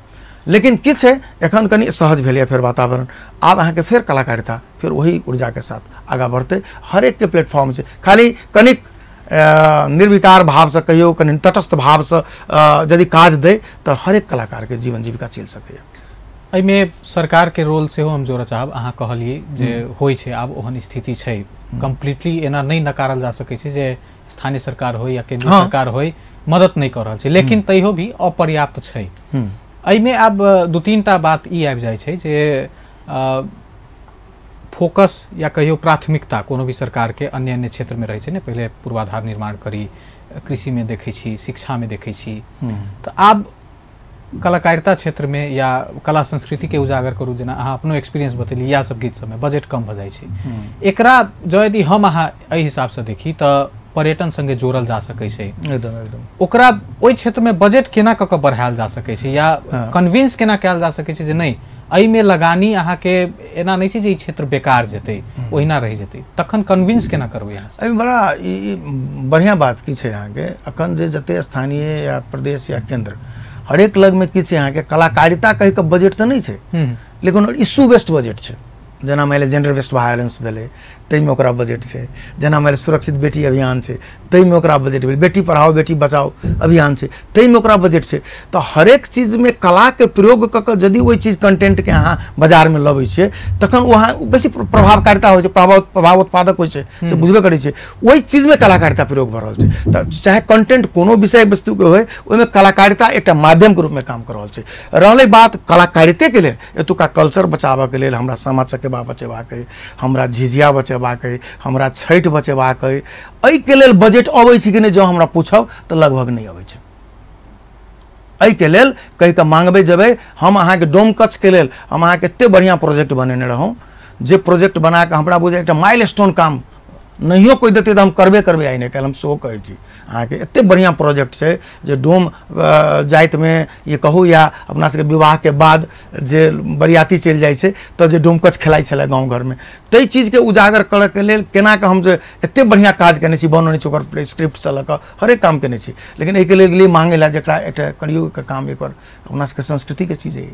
लेकिन कि छै एखन कनि सहज भेलैए फेर वातावरण, आब अहाँ के फेर कलाकारिता फिर वही ऊर्जा के साथ आगा बढ़ते। हर एक के प्लेटफॉर्म छै, खाली कनिक निर्विकार भाव से कहियो, कनि तटस्थ भाव से यदि काज दे तो हर एक कलाकार के जीवन जीविका चलि सकैए। एहिमे सरकार के रोल सेहो हम जोड़ऽ चाहब। अहाँ कहलिए जे होइ छै आब ओहन स्थिति छै, कम्प्लीटली एना नहीं नकारल जा सकै छै जे स्थानीय सरकार हो या केंद्रीय सरकार हो मदद नहीं कर रहल छै, लेकिन तैयो भी अपर्याप्त छै। एहिमे आब दू तीनटा बात ई आबि जाइ छै जे फोकस या कहियो प्राथमिकता कोनो भी सरकार के अन्य अन्य क्षेत्र में रहे छै ने, पहले पूर्वाधार निर्माण करी, कृषि में देखे छी, शिक्षा में देखे छी, तो आब कलाकारिता क्षेत्र में या कला संस्कृति के उजागर करू, जेना अहाँ अपनो एक्सपीरियंस बतेली, या सब गीत सब में बजट कम भ जाइ छै। एकरा जो यदि हम अहाँ एहि हिसाब से देखी तऽ पर्यटन संगे जोड़ल जा सकै छै, एकदम ओकरा ओहि क्षेत्र में बजट केना क के बढ़ायल जा सकै छै या कन्विंस केना कयल जा सकै छै जे नहीं एहि में लगानी अहाँ के एना नहीं छै जे ई क्षेत्र बेकार जेतै, ओहिना रहि जेतै, तखन कन्विंस केना करबै अहाँ? एहिमे बड़ा बढ़िया बात की छै अहाँ के, अखन जे जते स्थानीय या प्रदेश या केंद्र हरेक लग में की छै अहाँ के कलाकारिता कहि के बजट तऽ नहीं छै, लेकिन इश्यू बेस्ड बजट छै। जेना मानि जेंडर बेस्ड वायलेंस भेलै ताहिमे ओकरा बजट छै, जेना मानि सुरक्षित बेटी अभियान छै ताहिमे ओकरा बजट भेलै, बेटी पढ़ाओ बेटी बचाओ अभियान छै ताहिमे ओकरा बजट छै। तो हरेक चीज में कला के प्रयोग क के यदि ओहि चीज कंटेंट के अहाँ बाजार में लबै छियै तखन वहाँ बेसी प्रभावकारिता होइ छै, प्रभाव उत्पादक होइ छै, से बुझबे करै छै। ओहि चीज में कलाकारिता प्रयोग भऽ रहल छै, तऽ चाहे कंटेंट कोनो विषय वस्तु के होय ओहिमे कलाकारिता एकटा माध्यम के रूप में काम कर रहल छै। रहलै बात कलाकारिते के लेल, एतुका कल्चर बचाबऽ के लेल हमरा सामा चकेबा बचेबाक अइ, हमरा झिझिया बचेबाक अइ, हमरा छठि बचेबाक अइ, एहिके लेल बजट अबै छै कि नहि, जँ हमरा पूछब तऽ लगभग नहीं अबै छै। एहिके लेल कहि कऽ मांगबै जेबै, हम अहाँके डोम कच्छ के लेल हम अहाँके एते बढ़िया प्रोजेक्ट बनेने रहौं, जे प्रोजेक्ट बना कऽ हमरा बुझाइ एकटा माइलस्टोन काम नहियो कोई देते तो हम करबे करबे आई नहीं, कल हम सेहो कहै छी अहाँके एते बढ़िया प्रोजेक्ट छै जे डोम जाइत में ये कहू या अपना सबके विवाह के बाद जे बरियाती चलि जाइ छै तऽ जे डोम कच्छ खेलाइ छलै गाँव घर में, ताहि चीज के उजागर करऽ के लेल केना के हम जे एते बढ़िया काज केने छी, बनौने छी ओकर स्क्रिप्ट से लऽ कऽ हरेक काम केने छी, लेकिन एहिके लेल गेलियै मांगे ला जेकरा एकटा करियो के काम एक अपना सबके संस्कृति के चीज है,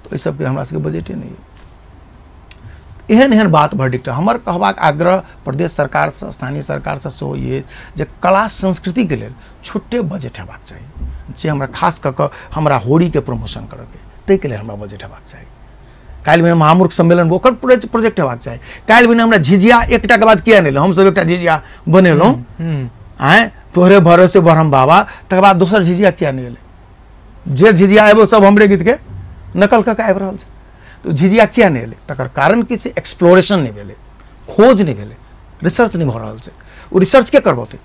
तो एहि सबके हमरा सबके बजटे नहीं है। एहन एहन बात वर्डिक्ट हमर कहबाक आग्रह प्रदेश सरकार से, स्थानीय सरकार से सेहो ये जे कला संस्कृति के लेल छुट्टे बजट हेबाक चाही, जे हमरा खास कऽ कऽ हमरा होरी के प्रमोशन करऽ के ताहिके लेल हमरा बजट हेबाक चाही। काल्हि में महामूर्ख सम्मेलन ओकर प्रोजेक्ट हेबाक चाही। काल्हि में हमरा झिझिया एकटा के बाद किया नहीं, हमसब एकटा झिझिया बनेलहुँ आँय तोहरे भरोसे बढ़म बाबा, तकर बाद दोसर झिझिया किया नहीं एलै? जे झिझिया एबो सब हमरे गीत के नकल कऽ के आबि रहल छै, तो झिझिया किया नहीं एलै? तकर कारण की छै? एक्सप्लोरेशन नहीं भेलै, खोज नहीं भेलै, रिसर्च नहीं भऽ रहल छै। ओ रिसर्च के करबौते?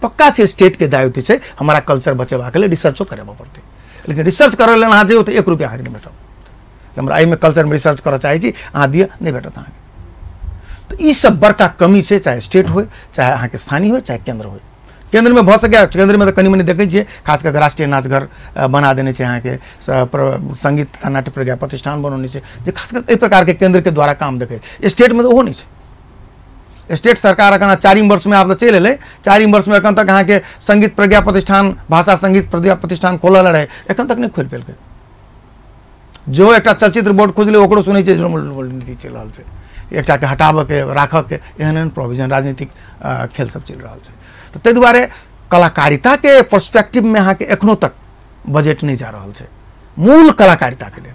पक्का छै स्टेट के दायित्व छै हमारा कल्चर बचेबाक लेल रिसर्चो करेबऽ पड़तै, लेकिन रिसर्च करऽ लेल अहाँ जइयौ तऽ 1 रुपया अहाँके नहीं भेटत। हमरा एहिमे कल्चर में रिसर्च करऽ चाहै छी, अहाँ दिअ नहीं भेटत अहाँके। तो ई सब बड़का कमी छै, चाहे स्टेट होय, चाहे अहाँके स्थानीय होय, चाहे केंद्र होय। केंद्र में भऽ सकै, केंद्र में तो कनी मनी देखै छियै, खास कऽ राष्ट्रीय नाचघर बना देने छै अहाँके, संगीत तथा नाट्य प्रज्ञा प्रतिष्ठान बनौने छै, जे खास कऽ एहि प्रकार के केंद्र के द्वारा काम देखे। स्टेट में तो ओहो नहीं छै। स्टेट सरकार अखन 4म वर्ष में आब तऽ चलि एलै, 4म वर्ष में एखन तक अहाँके संगीत प्रज्ञा प्रतिष्ठान, भाषा संगीत प्रज्ञा प्रतिष्ठान खोलल रहै, एखन तक नहीं खोलि पेलकै। जो एकटा चलचित्र बोर्ड खोजलै ओकरो सुनै छै नीति चलि रहल छै, एकटा के हटाबऽ के राखऽ के एहन एहन प्रोविजन, राजनीतिक खेल सब चलि रहल छै। तो ताहि दुआरे कलाकारिता के पर्सपेक्टिव में अहाँके एखनो तक बजट नहीं जा रहल छै। मूल कलाकारिता के लेल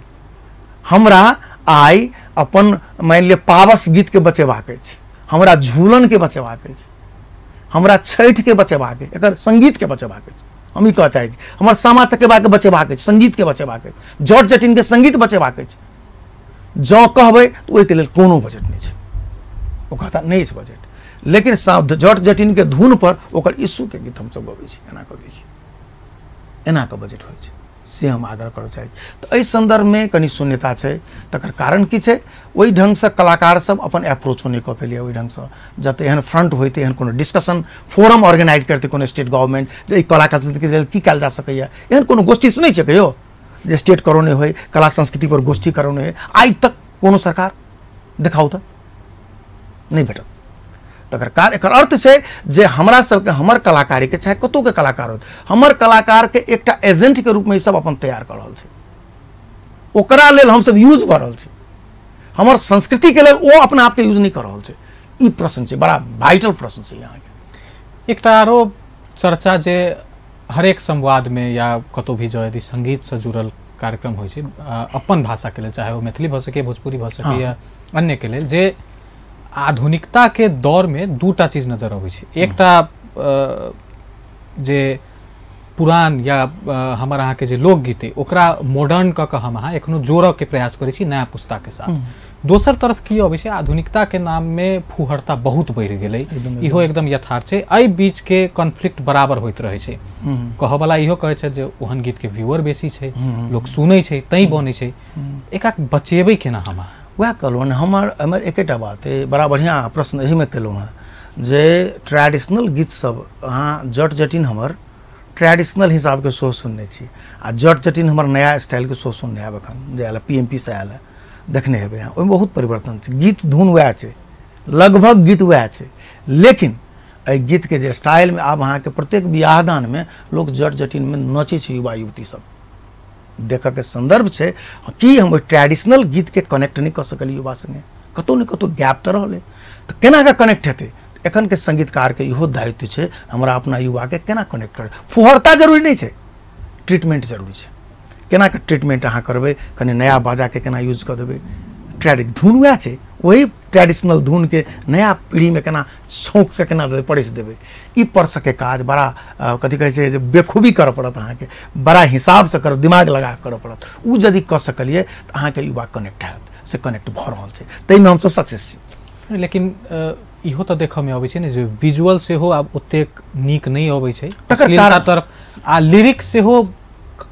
हमरा आइ अपन मान लिअ पावस गीत के बचेबाक अछि, हमरा झूलन के बचेबाक अछि, हमरा छठि के बचेबाक अछि, एकर संगीत के बचेबाक अछि। हम ई कहऽ चाहै छी हमर सामा चकेबा के बचेबाक अछि, संगीत के बचेबाक अछि, जट जटिन के संगीत बचेबाक अछि। जँ कहबै तऽ ओहिके लेल कोनो बजट नहीं छै, ओ कहता नहीं छै बजट, लेकिन जट जटिन के धुन पर ओकर इश्यू के गीत हमसब गबै छी, एना कऽ दै छी, एना कऽ बजट होइ छै, से हम आग्रह करऽ चाहै छी। तऽ एहि संदर्भ में कनि शून्यता छै। तकर कारण की छै? ओहि ढंग से कलाकार सब अपन अप्रोचो नहीं कऽ पेलियै ओहि ढंग से, जते एहन फ्रंट होइते, एहन कोनो डिस्कशन फोरम ऑर्गेनाइज करते कोनो स्टेट गवर्नमेंट जे ई कला संस्कृति के लेल की कयल जा सकैया, एहन कोनो गोष्ठी सुनै छै कहियो जे स्टेट करौने होय, कला संस्कृति पर गोष्ठी करौने होय? आइ तक कोनो सरकार देखाउ तऽ नहीं भेटत। तकर एकर अर्थ छै जे हमरा सबके, हमर कलाकारी के चाहे कतौ के कलाकार होत, हमर कलाकार के एकटा एजेंट के रूप में ई सब अपन तैयार कर रहल छै, ओकरा लेल हम सब यूज कर रहल छी। हमर संस्कृति के लेल ओ अपना आप के यूज नहीं कर रहल छै। ई प्रश्न छै, बड़ा वाइटल प्रश्न छै यहाँ के। एकटा आरो चर्चा जे हरेक संवाद में या कतौ भी जो यदि संगीत से जुड़ल कार्यक्रम होइ छै अपन भाषा के लेल, चाहे वो मैथिली भऽ सके, भोजपुरी भऽ सके या अन्य के लेल, जे आधुनिकता के दौर में दूटा चीज नजर आबै छै। एकटा जे पुरान या हमर अहाँ के जे लोकगीत है ओकरा मॉडर्न क हम अहाँ एखनो जोड़ऽ के प्रयास करै छी नया पुस्ता के साथ। दोसर तरफ की अबै छै आधुनिकता के नाम में फुहरता बहुत बढ़ि गेलै, इहो एकदम यथार्थ छै। एहि बीच के कॉन्फ्लिक्ट बराबर होइत रहै छै। कहऽ वाला इहो कहै छै जे ओहन गीत के व्यूअर बेसी छै, लोग सुनै छै तै बनै छै, एकरा बचेबै केना हम? वह कहलहुँ हमर एकेटा बात है, बड़ा बढ़िया प्रश्न एही में केलहुँ हैं जे ट्रेडिशनल गीत सब अहाँ जट जटिन हमर ट्रेडिशनल हिसाब के शो सुनने छी आ जट जटिन हमर नया स्टाइल के शो सुनने आब एखन जे आयल PMP से आयल देखने हेबै अहाँ, ओहिमे बहुत परिवर्तन छै। गीत धुन वएह छै, लगभग गीत वएह छै, लेकिन एहि गीत के जे स्टाइल में आब अहाँ के प्रत्येक बियाह दान में लोग जट जटिन में नचै छै, युवा युवती सब देख के संदर्भ छै कि हम ट्रेडिशनल गीत के कनेक्ट नहीं कर सकलिए युवा संगे, कतौ न कतौ गैप तो रहले, तो केना के कनेक्ट हेतै? एखन के संगीतकार के इहो दायित्व छै हमरा अपना युवा के केना कनेक्ट करे। फुहरता जरूरी नहीं छै, ट्रीटमेंट जरूरी छै। केना के ट्रीटमेंट अहाँ करबै, कनि नया बाजा के केना यूज कर देबै, धुन वएह छै, वही ट्रेडिशनल धुन के नया पीढ़ी में केना शौक के केना परस देबै, ई पर सके काज बड़ा कथी कहै छै जे बेखूबी करऽ पड़त अहाँ के, बड़ा हिसाब से करब, दिमाग लगा के करऽ पड़त। उ यदि कर सकलिए तो अहाँ के युवा कनेक्ट हैत, से कनेक्ट भऽ रहल छै, तै में हम सब सक्सेस छी। लेकिन इहो तो देखऽ में अबै छै ने जे विजुअल सेहो आब ओतेक नीक नहीं अबै छै, अश्लीलता तरफ आ लिरिक्स सेहो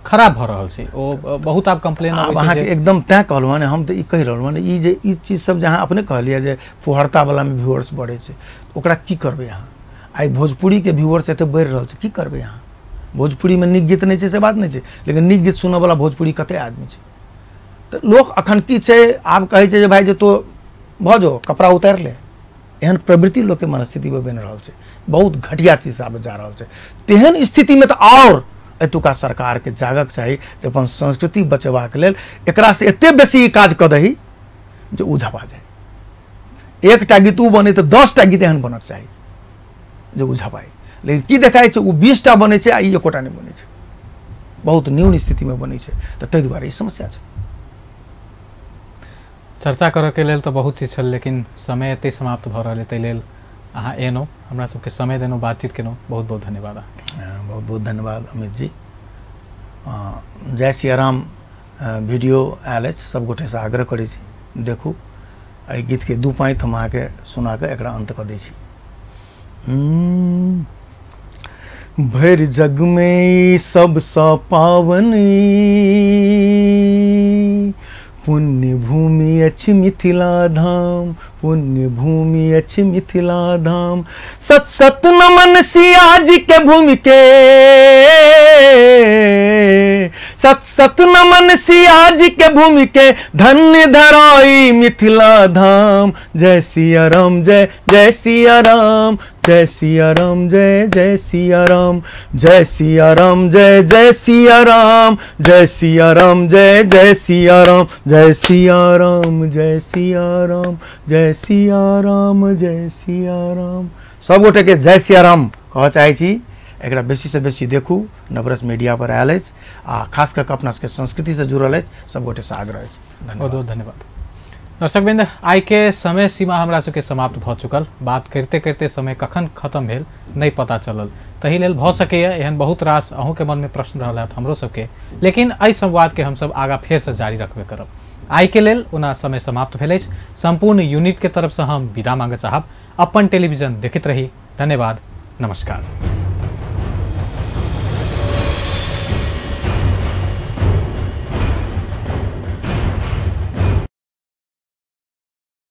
खराब भऽ रहल छै, ओ बहुत आब कंप्लेन आबै छै। अहाँ के एकदम तय कहलहुँ ने, हम तो ई कहि रहलहुँ ने, ई जे ई चीज सब जहाँ अपने कहलिए जे फुहरता वाला में व्यूअर्स बढ़े छै, ओकरा की करबै अहाँ? आइ भोजपुरी के व्यूअर्स एते बढ़ि रहल छै, की करबै अहाँ? भोजपुरी में नीक गीत नहीं छै से बात नहीं छै, लेकिन नीक गीत सुनऽ वाला भोजपुरी कते आदमी छै। तो लोग अखन की छै आब कहै छै जे भाई जे तो भऽ जो कपड़ा उतार ले, एहन प्रवृत्ति लोग के मनस्थिति में बनि रहल छै, बहुत घटिया चीज आब जा रहल छै। तेहन स्थिति में तो और एतुका सरकार के जागक चाही जे अपन संस्कृति बचेबाक लेल एकरा से एते बेसी काज कऽ दही जे उ झपा जाए। एकटा गीत उ बने तो 10टा गीत एहन बनक चाही जे उ झपाई, लेकिन की देखाई छै उ 20टा बने छै आ ई एकोटा नहीं बने छै, बहुत न्यून स्थिति में बने छै। तो तै दुआरे ई समस्या छै। चर्चा करऽ के लेल तो बहुत चीज छल, लेकिन समय एते समाप्त भऽ रहल है, तै लेल अहाँ एनौ हमरा सबके समय देनौ, बातचीत केनौ, बहुत बहुत धन्यवाद अहाँके। बहुत बहुत धन्यवाद अमित जी। जय सिया राम वीडियो आयल अछि, सब गोटे से आग्रह करै छी देखू, एहि गीत के 2 पाँति हम अहाँके सुना के एकरा अंत कऽ दै छी। भरि जग में सबसँ पावन पुण्य भूमि अछि मिथिला धाम, पुण्य भूमि अछि मिथिला धाम। सत सत नमन सिया जी के भूमि के, सत सत नमन सिया जी के भूमि के, धन्य धराई मिथिला धाम। जय सिया राम, जय जय सिया राम, जय सिया राम, जय जय सिया राम, जय सिया राम, जय जय सिया राम, जय सिया राम, जय जय सिया राम, जय सिया राम, जय सिया राम, जय सिया राम, जय सिया राम। सब गोटे के जय सिया राम कह चाहे छी। एकरा बेसी से बेसी देखू, नवरस मीडिया पर आयल अछि आ खास करके अपना सबके संस्कृति से जुड़ल अछि, सब गोटे से आग्रह अछि। बहुत बहुत धन्यवाद। दर्शकवृंद, आइ के समय सीमा हमरा सबके समाप्त भऽ चुकल, बात करते करते समय कखन खत्म भेल नहीं पता चलल, तही लेल भऽ सकैए एहन बहुत रास अहूँ के मन में प्रश्न रहल हैत हमरो सबके, लेकिन एहि संवाद के हमसब आगा फेर से जारी रखबे करब। आइ के लेल ओना समय समाप्त भेल अछि, संपूर्ण यूनिट के तरफ से हम विदा मांगे चाहब। अपन टेलीविजन देखैत रही, धन्यवाद, नमस्कार।